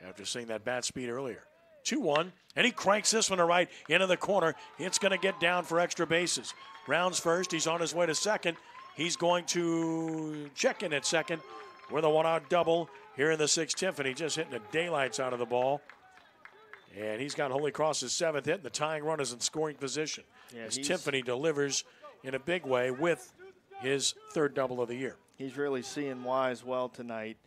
after seeing that bat speed earlier. 2-1, and he cranks this one to right into the corner. It's going to get down for extra bases. Rounds first. He's on his way to second. He's going to check in at second with a 1-out double here in the 6th. Timpany just hitting the daylights out of the ball. And he's got Holy Cross's 7th hit, and the tying run is in scoring position. Yeah, as Timpany delivers in a big way with his 3rd double of the year. He's really seeing Wise well tonight.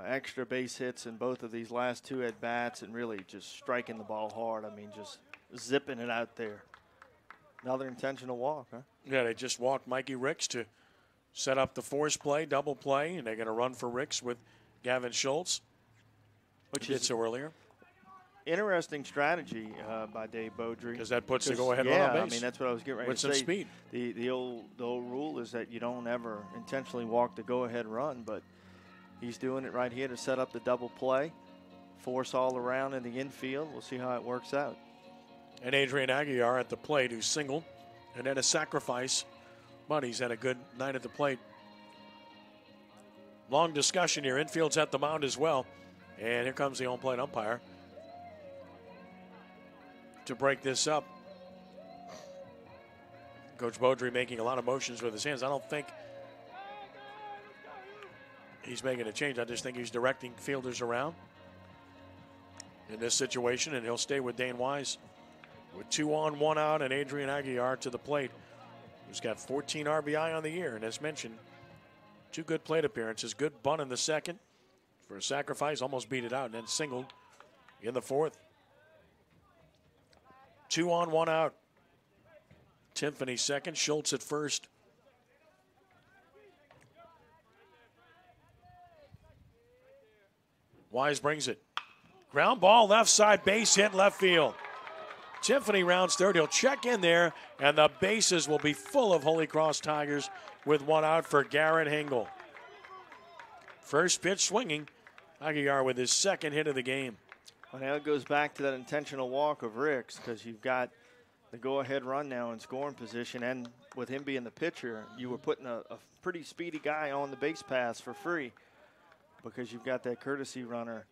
Extra base hits in both of these last 2 at-bats and really just striking the ball hard. I mean, just zipping it out there. Another intentional walk, huh? Yeah, they just walked Mikey Ricks to set up the force play, double play, and they're going to run for Ricks with Gavin Schultz, which did so earlier. Interesting strategy by Dave Beaudry. Because that puts the go-ahead run on base. I mean, that's what I was getting ready to say. With some speed. The old rule is that you don't ever intentionally walk the go-ahead run, but he's doing it right here to set up the double play, force all around in the infield. We'll see how it works out. And Adrian Aguiar at the plate, who singled, and then a sacrifice but he's had a good night at the plate. Long discussion here. Infield's at the mound as well. And here comes the home plate umpire to break this up. Coach Beaudry making a lot of motions with his hands. I don't think he's making a change. I just think he's directing fielders around in this situation, and he'll stay with Dane Wise with 2 on, 1 out, and Adrian Aguilar to the plate, who's got 14 RBI on the year. And as mentioned, 2 good plate appearances. Good bunt in the second for a sacrifice, almost beat it out, and then singled in the fourth. 2 on, 1 out. Timpany second, Schultz at first. Wise brings it. Ground ball, left side, base hit, left field. Timpany rounds third. He'll check in there, and the bases will be full of Holy Cross Tigers with 1 out for Garrett Hingle. First pitch swinging. Aguilar with his second hit of the game. Well, now it goes back to that intentional walk of Ricks, because you've got the go-ahead run now in scoring position, and with him being the pitcher, you were putting a pretty speedy guy on the base paths for free because you've got that courtesy runner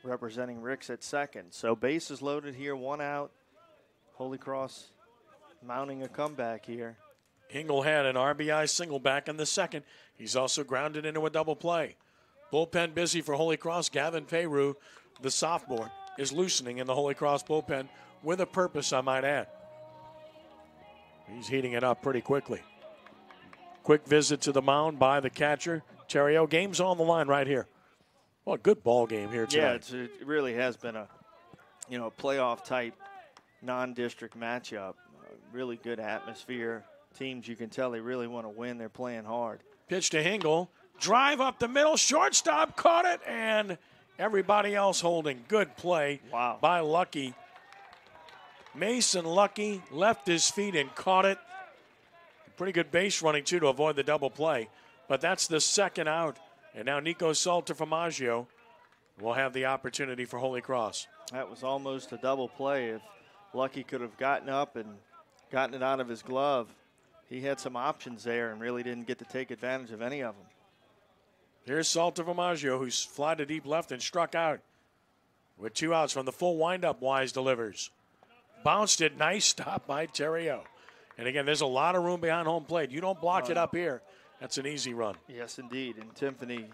representing Ricks at second. So bases loaded here, 1 out. Holy Cross mounting a comeback here. Hingle had an RBI single back in the second. He's also grounded into a double play. Bullpen busy for Holy Cross. Gavin Payru, the sophomore, is loosening in the Holy Cross bullpen with a purpose, I might add. He's heating it up pretty quickly. Quick visit to the mound by the catcher, Terrio. Game's on the line right here. Well, a good ball game here tonight. Yeah, it really has been a playoff type non-district matchup. Really good atmosphere. Teams, you can tell they really want to win. They're playing hard. Pitch to Hingle. Drive up the middle. Shortstop caught it, and everybody else holding. Good play by Lucky. Mason Lucky left his feet and caught it. Pretty good base running, too, to avoid the double play. But that's the second out. And now Nico Salterfamaggio will have the opportunity for Holy Cross. That was almost a double play. If Lucky could have gotten up and gotten it out of his glove, he had some options there and really didn't get to take advantage of any of them. Here's Salterfamaggio, who's fly to deep left and struck out. With 2 outs from the full windup, Wise delivers. Bounced it. Nice stop by Terrio. And again, there's a lot of room behind home plate. You don't block it up here. That's an easy run. Yes, indeed. And Timpany,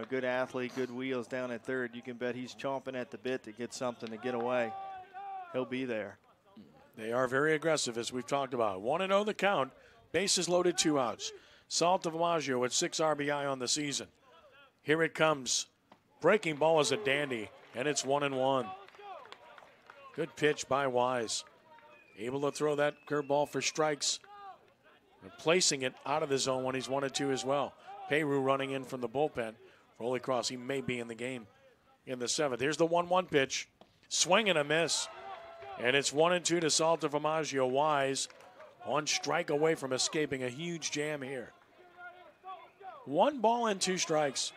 good athlete, good wheels down at third. You can bet he's chomping at the bit to get something to get away. He'll be there. They are very aggressive, as we've talked about. 1-0 the count. Bases loaded, 2 outs. Salterfamaggio with 6 RBI on the season. Here it comes. Breaking ball is a dandy, and it's 1-1. Good pitch by Wise. Able to throw that curveball for strikes. And placing it out of the zone when he's 1-2 as well. Payru running in from the bullpen for Holy Cross. He may be in the game in the 7th. Here's the 1-1 pitch. Swing and a miss. And it's 1-2 to Salterfamaggio. Wise on strike away from escaping a huge jam here. 1 ball and 2 strikes.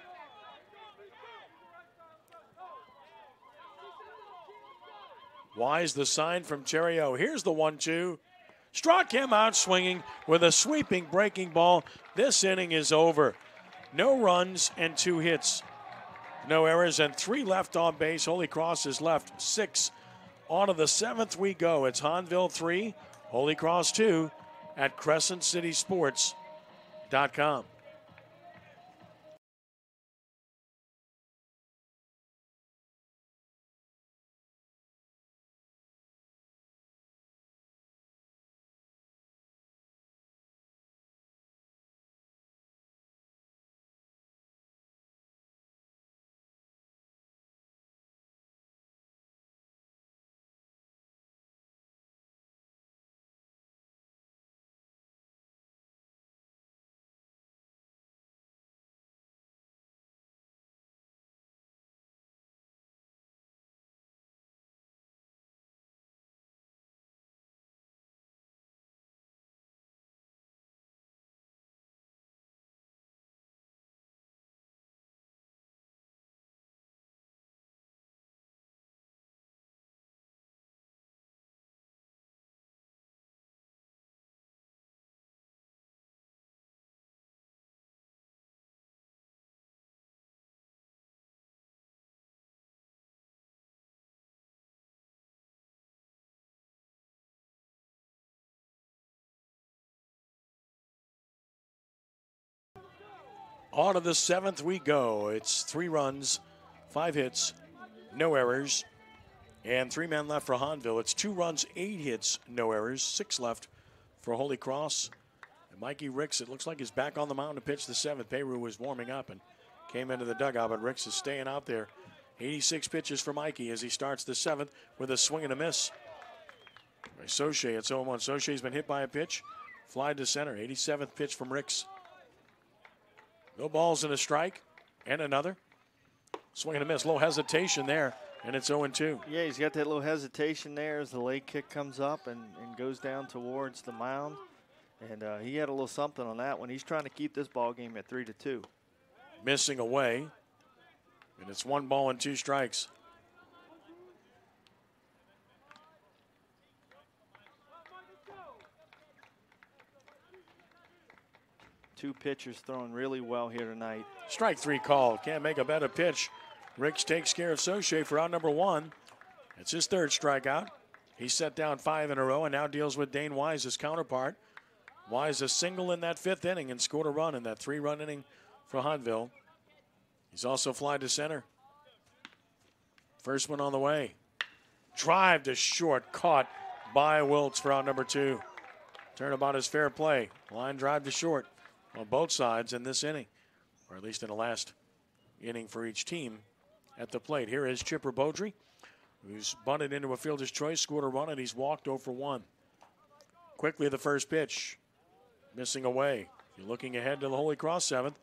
Wise the sign from Terrio. Here's the 1-2. Struck him out swinging with a sweeping breaking ball. This inning is over. No runs and 2 hits. No errors and 3 left on base. Holy Cross is left 6. On to the 7th we go. It's Hahnville 3, Holy Cross 2 at CrescentCitySports.com. On to the 7th we go. It's 3 runs, 5 hits, no errors, and 3 men left for Hahnville. It's 2 runs, 8 hits, no errors, 6 left for Holy Cross. And Mikey Ricks, it looks like, is back on the mound to pitch the 7th. Peru was warming up and came into the dugout, but Ricks is staying out there. 86 pitches for Mikey as he starts the 7th with a swing and a miss. By Soche, it's 0-1. Soche's been hit by a pitch, fly to center. 87th pitch from Ricks. No balls and a strike, and another. Swing and a miss, little hesitation there, and it's 0-2. Yeah, he's got that little hesitation there as the leg kick comes up and goes down towards the mound. And he had a little something on that one. He's trying to keep this ball game at 3-2. Missing away, and it's 1 ball and 2 strikes. Two pitchers throwing really well here tonight. Strike 3 called. Can't make a better pitch. Ricks takes care of Soche for out number 1. It's his 3rd strikeout. He set down 5 in a row and now deals with Dane Wise, his counterpart. Wise a single in that 5th inning and scored a run in that 3-run inning for Hahnville. He's also fly to center. First one on the way. Drive to short, caught by Wiltz for out number 2. Turnabout is fair play. Line drive to short on both sides in this inning, or at least in the last inning for each team at the plate. Here is Chipper Beaudry, who's bunted into a fielder's choice, scored a run, and he's walked 0 for 1. Quickly the first pitch, missing away. You're looking ahead to the Holy Cross 7th.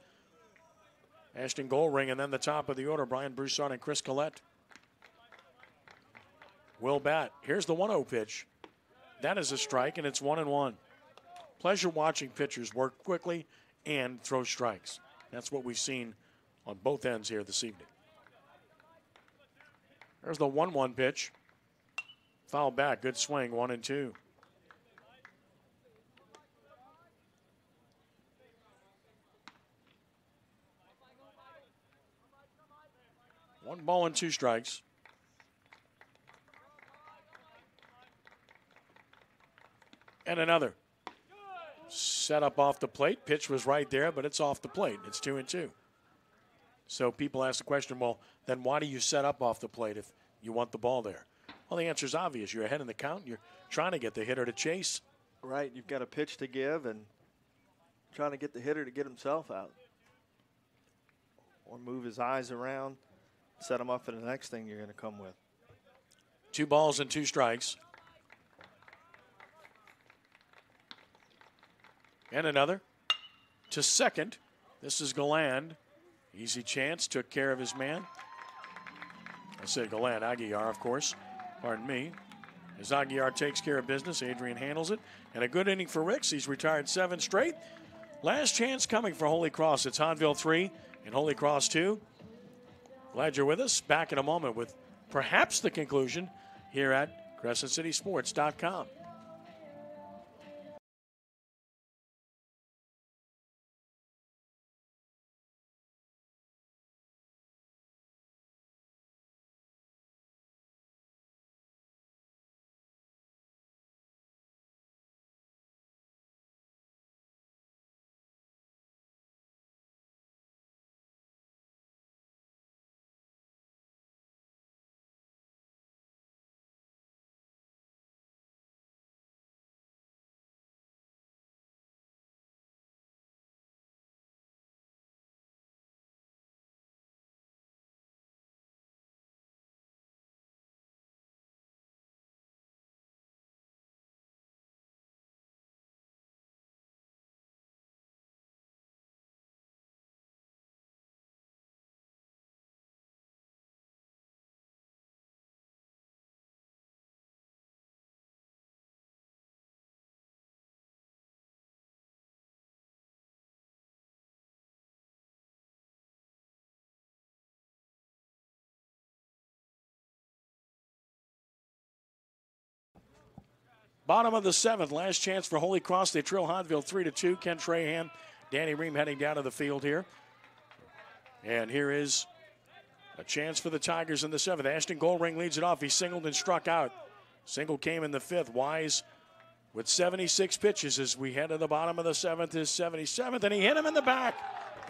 Ashton Goldring, and then the top of the order, Brian Broussard and Chris Collette. Will bat. Here's the 1-0 pitch. That is a strike, and it's 1-1. Pleasure watching pitchers work quickly and throw strikes. That's what we've seen on both ends here this evening. There's the 1-1 pitch. Foul back, good swing, 1-2. One ball and 2 strikes. And another. Set up off the plate. Pitch was right there, but it's off the plate. It's 2-2. So people ask the question, well, then why do you set up off the plate if you want the ball there? Well, the answer is obvious. You're ahead in the count. You're trying to get the hitter to chase. Right. You've got a pitch to give and trying to get the hitter to get himself out. Or move his eyes around, set him up for the next thing you're going to come with. 2 balls and 2 strikes. And another to second. This is Galland. Easy chance, took care of his man. I said Galland, Aguiar, of course. Pardon me. As Aguiar takes care of business, Adrian handles it. And a good inning for Ricks. He's retired 7 straight. Last chance coming for Holy Cross. It's Hahnville 3 and Holy Cross 2. Glad you're with us. Back in a moment with perhaps the conclusion here at CrescentCitySports.com. Bottom of the 7th, last chance for Holy Cross. They trail Hahnville 3-2. Ken Trahan, Danny Ream heading down to the field here. And here is a chance for the Tigers in the 7th. Ashton Goldring leads it off. He singled and struck out. Single came in the 5th. Wise with 76 pitches as we head to the bottom of the 7th, his 77th, and he hit him in the back.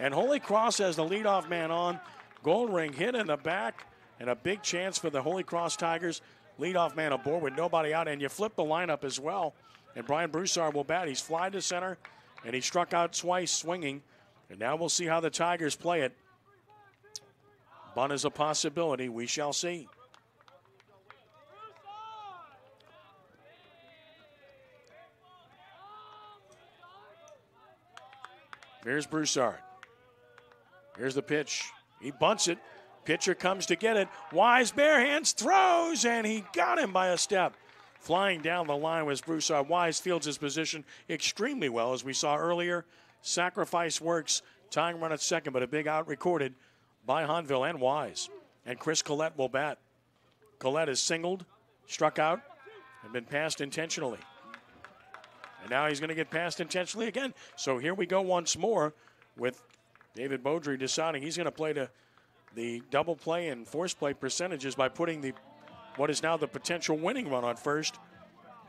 And Holy Cross has the leadoff man on. Goldring hit in the back, and a big chance for the Holy Cross Tigers. Leadoff man aboard with nobody out, and you flip the lineup as well. And Brian Broussard will bat. He's fly to center, and he struck out twice swinging. And now we'll see how the Tigers play it. Bunt is a possibility. We shall see. Here's Broussard. Here's the pitch. He bunts it. Pitcher comes to get it. Wise bare hands, throws, and he got him by a step. Flying down the line was Broussard. Wise fields his position extremely well, as we saw earlier. Sacrifice works. Tying run at second, but a big out recorded by Hahnville and Wise. And Chris Collette will bat. Collette is singled, struck out, and been passed intentionally. And now he's going to get passed intentionally again. So here we go once more with David Beaudry deciding he's going to play the double play and force play percentages by putting what is now the potential winning run on first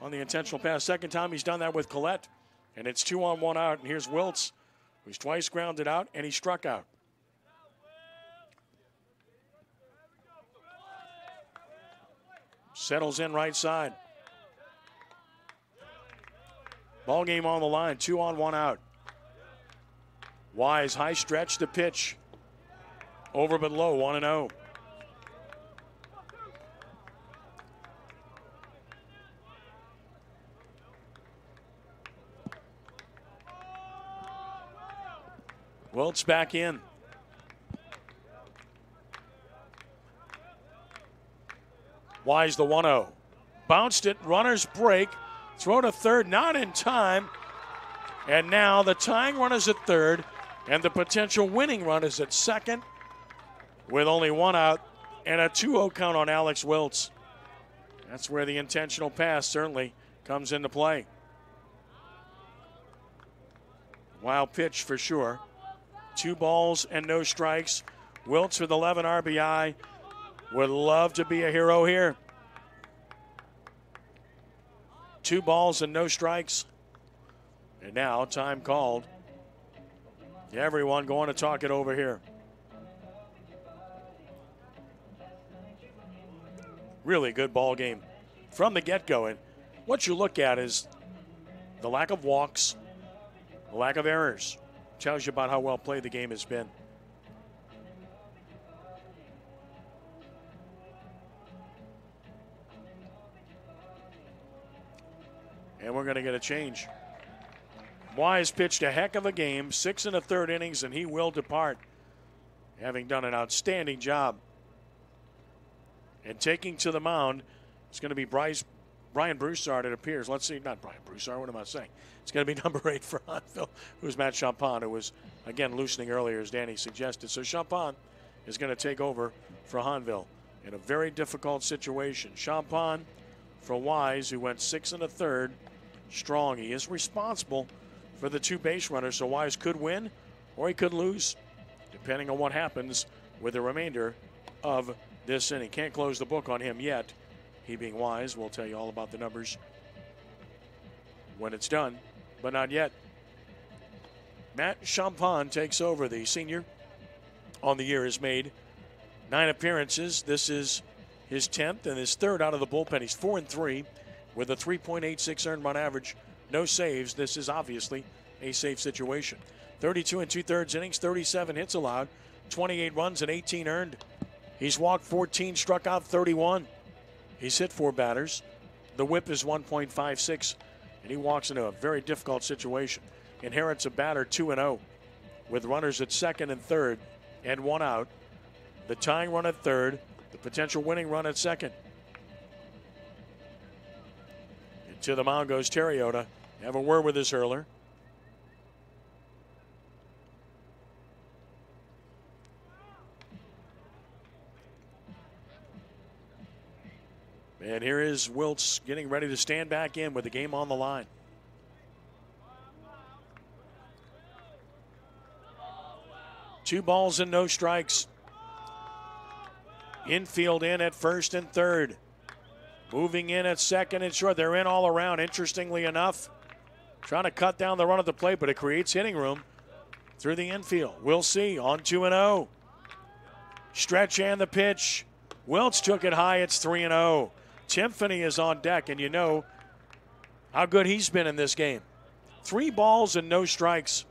on the intentional pass. Second time he's done that with Collette. And it's 2-on-1 out. And here's Wiltz, who's twice grounded out, and he struck out. Settles in right side. Ball game on the line, 2-on-1 out. Wise, high stretch, the pitch. Over but low, 1-0. Wiltz back in. Wise the 1-0. Bounced it, runners break. Throw to third, not in time. And now the tying run is at third, and the potential winning run is at second with only one out and a 2-0 count on Alex Wiltz. That's where the intentional pass certainly comes into play. Wild pitch for sure. 2 balls and no strikes. Wiltz with 11 RBI. Would love to be a hero here. 2 balls and no strikes. And now time called. Everyone going to talk it over here. Really good ball game from the get-go. And what you look at is the lack of walks, the lack of errors. Tells you about how well played the game has been. And we're going to get a change. Wise pitched a heck of a game, 6 1/3 innings, and he will depart, having done an outstanding job. And taking to the mound, it's going to be Brian Broussard, it appears. Let's see, not Brian Broussard, what am I saying? It's going to be number 8 for Hahnville, who's Matt Champagne, who was, again, loosening earlier, as Danny suggested. So Champagne is going to take over for Hahnville in a very difficult situation. Champagne for Wise, who went 6 1/3 strong. He is responsible for the 2 base runners, so Wise could win or he could lose, depending on what happens with the remainder of this inning. Can't close the book on him yet. He being Wise, we'll tell you all about the numbers when it's done, but not yet. Matt Champagne takes over. The senior on the year has made 9 appearances. This is his 10th and his 3rd out of the bullpen. He's 4-3 with a 3.86 earned run average. No saves. This is obviously a safe situation. 32 2/3 innings, 37 hits allowed, 28 runs and 18 earned. He's walked 14, struck out 31. He's hit 4 batters. The whip is 1.56, and he walks into a very difficult situation. Inherits a batter 2-0 with runners at second and third and 1 out. The tying run at third, the potential winning run at second. And to the mound goes Terriota. Have a word with his hurler. And here is Wiltz getting ready to stand back in with the game on the line. Two balls and no strikes. Infield in at first and third. Moving in at second and short. They're in all around, interestingly enough. Trying to cut down the run at the plate, but it creates hitting room. through the infield. We'll see. On 2-0. Stretch and the pitch. Wiltz took it high. It's 3-0. Timpany is on deck, and you know how good he's been in this game. 3 balls and no strikes.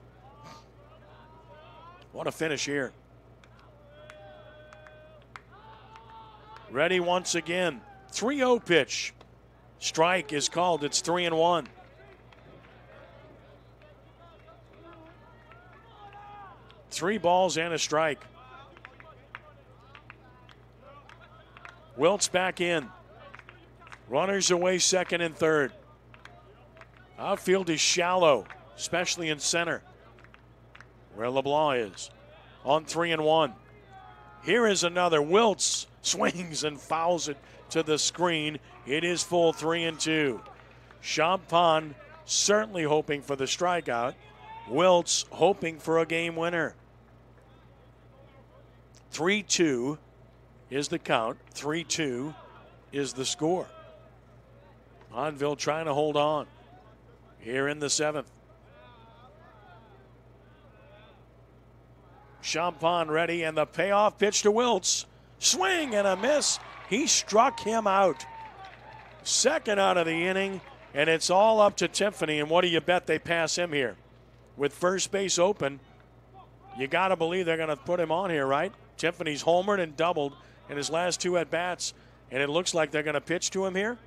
What a finish here. Ready once again. 3-0 pitch. Strike is called. It's 3-1. Three balls and a strike. Wiltz back in. Runners away second and third. Outfield is shallow, especially in center, where LeBlanc is. On 3-1. Here is another. Wiltz swings and fouls it to the screen. It is full 3-2. Champagne certainly hoping for the strikeout. Wiltz hoping for a game winner. 3-2 is the count. 3-2 is the score. Hahnville trying to hold on here in the 7th. Champagne ready, and the payoff pitch to Wiltz. Swing and a miss. He struck him out. Second out of the inning, and it's all up to Timpany. And what do you bet they pass him here? With first base open, you got to believe they're going to put him on here, right? Timpany's homered and doubled in his last 2 at-bats, and it looks like they're going to pitch to him here.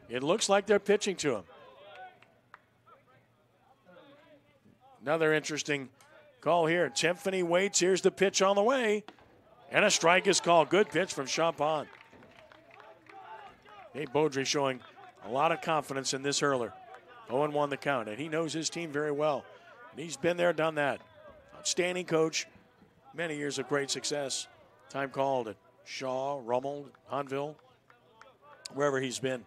It looks like they're pitching to him. Another interesting call here. Timpany waits. Here's the pitch on the way, and a strike is called. Good pitch from Champagne. Dave Beaudry showing a lot of confidence in this hurler. 0-1 the count, and he knows his team very well. And he's been there, done that. Outstanding coach. Many years of great success. Time called at Shaw, Rummel, Hahnville, wherever he's been.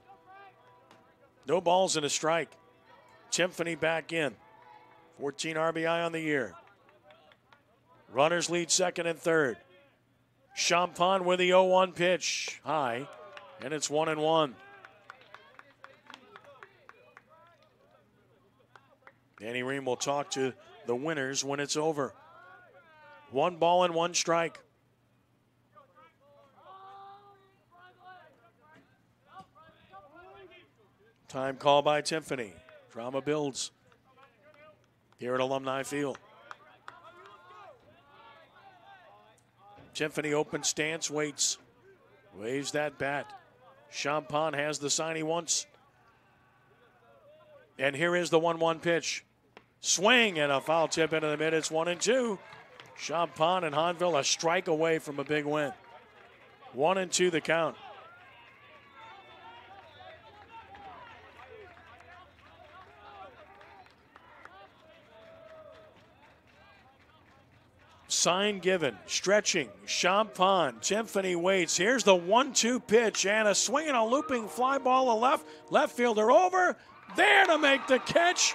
No balls and a strike. Timpany back in. 14 RBI on the year. Runners lead second and third. Champagne with the 0-1 pitch. High, and it's 1-1. Danny Ream will talk to the winners when it's over. 1 ball and 1 strike. Time call by Timpany. Drama builds here at Alumni Field. Timpany open stance, waits. Waves that bat. Champagne has the sign he wants. And here is the 1-1 pitch. Swing and a foul tip into the mid. It's 1-2. Champagne and Hahnville a strike away from a big win. 1-2 the count. Sign given, stretching, Champagne, Timpany waits. Here's the 1-2 pitch and a swing and a looping fly ball to left. Left fielder over, there to make the catch.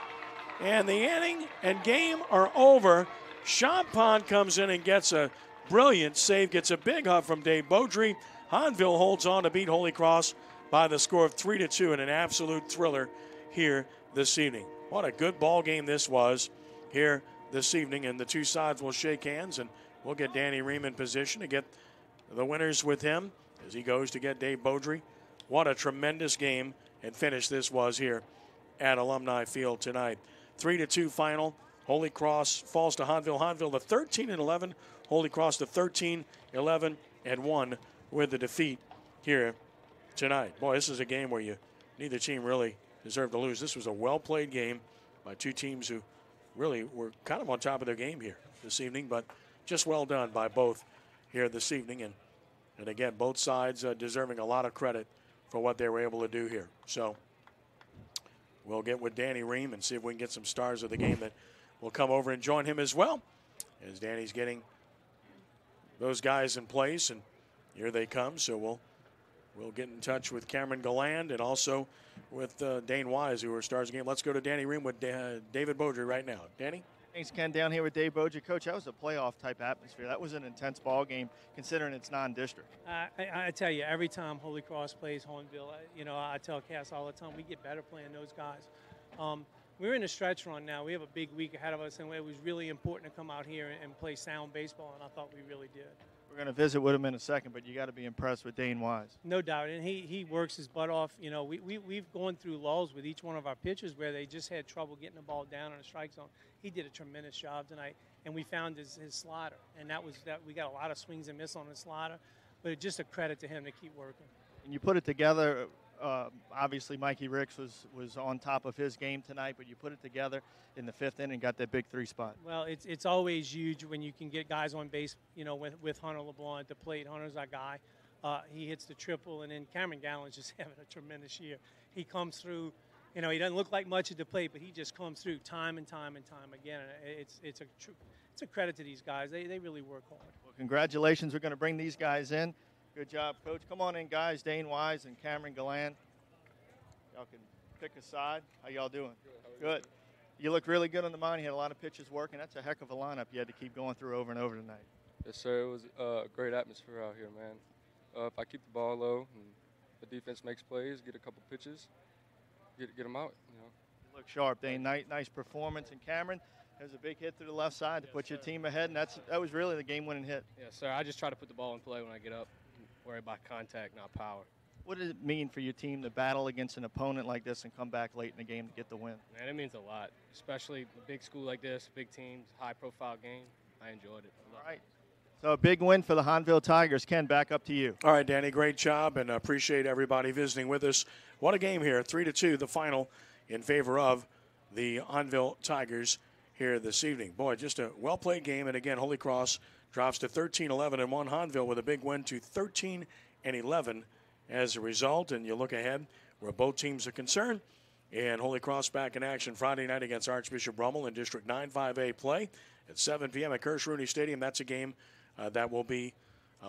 And the inning and game are over. Champagne comes in and gets a brilliant save, gets a big hug from Dave Beaudry. Hahnville holds on to beat Holy Cross by the score of 3-2 in an absolute thriller here this evening. What a good ball game this was here this evening, and the two sides will shake hands, and we'll get Danny Ream in position to get the winners with him as he goes to get Dave Beaudry. What a tremendous game and finish this was here at Alumni Field tonight. 3-2 final. Holy Cross falls to Hahnville. Hahnville the 13-11. Holy Cross the 13-11-1 with the defeat here tonight. Boy, this is a game where neither team really deserved to lose. This was a well-played game by two teams who really were kind of on top of their game here this evening, but just well done by both here this evening. And again, both sides deserving a lot of credit for what they were able to do here. So we'll get with Danny Ream and see if we can get some stars of the game that will come over and join him as well, as Danny's getting those guys in place, and here they come. So we'll get in touch with Cameron Galland and also with Dane Wise, who are stars of the game. Let's go to Danny Ream with David Beaudry right now. Danny? Thanks, Ken. Down here with Dave Beaudry. Coach, that was a playoff-type atmosphere. That was an intense ball game, considering it's non-district. I tell you, every time Holy Cross plays Hahnville, I tell Cass all the time, we get better playing those guys. We're in a stretch run now. We have a big week ahead of us, and it was really important to come out here and play sound baseball, and I thought we really did. We're going to visit with him in a second, but you got to be impressed with Dane Wise. No doubt, and he works his butt off. You know, we've gone through lulls with each one of our pitchers where they just had trouble getting the ball down in the strike zone. He did a tremendous job tonight, and we found his slider, and that we got a lot of swings and miss on his slider, but it's just a credit to him to keep working. And you put it together. Obviously, Mikey Ricks was on top of his game tonight, but you put it together in the 5th inning and got that big 3 spot. Well, it's always huge when you can get guys on base, you know, with Hunter LeBlanc at the plate. Hunter's our guy. He hits the triple, and then Cameron Gallen's just having a tremendous year. He comes through. You know, he doesn't look like much at the plate, but he just comes through time and time and time again. And it's a credit to these guys. They really work hard. Well, congratulations. We're going to bring these guys in. Good job, Coach. Come on in, guys. Dane Wise and Cameron Gallen. Y'all can pick a side. How y'all doing? Good. You look really good on the mound. You had a lot of pitches working. That's a heck of a lineup you had to keep going through over and over tonight. Yes, sir. It was a great atmosphere out here, man. If I keep the ball low and the defense makes plays, get a couple pitches, get them out, you know. You look sharp, Dane. Nice performance. And Cameron, there's a big hit through the left side to put your team ahead, and that was really the game-winning hit. Yes, sir. I just try to put the ball in play when I get up. Worry about contact, not power. What does it mean for your team to battle against an opponent like this and come back late in the game to get the win? Man, it means a lot, especially a big school like this, big teams, high-profile game. I enjoyed it. All right. So a big win for the Hahnville Tigers. Ken, back up to you. All right, Danny, great job, and appreciate everybody visiting with us. What a game here, 3-2, the final in favor of the Hahnville Tigers here this evening. Boy, just a well-played game, and again, Holy Cross drops to 13-11-1. Hahnville with a big win to 13-11 as a result. And you look ahead where both teams are concerned. And Holy Cross back in action Friday night against Archbishop Rummel in District 9 5A play at 7 p.m. at Kirsch Rooney Stadium. That's a game that will be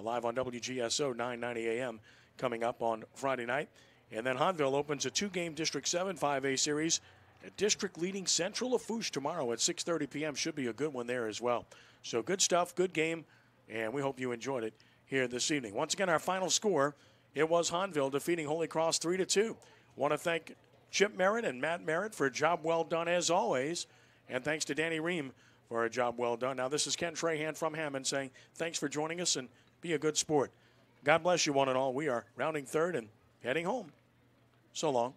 live on WGSO 9:90 a.m. coming up on Friday night. And then Hahnville opens a 2-game District 7 5A series at district-leading Central Lafourche tomorrow at 6:30 p.m. Should be a good one there as well. So good stuff, good game, and we hope you enjoyed it here this evening. Once again, our final score, it was Hahnville defeating Holy Cross 3-2. Want to thank Chip Merritt and Matt Merritt for a job well done as always, and thanks to Danny Ream for a job well done. Now, this is Ken Trahan from Hammond saying thanks for joining us and be a good sport. God bless you one and all. We are rounding third and heading home. So long.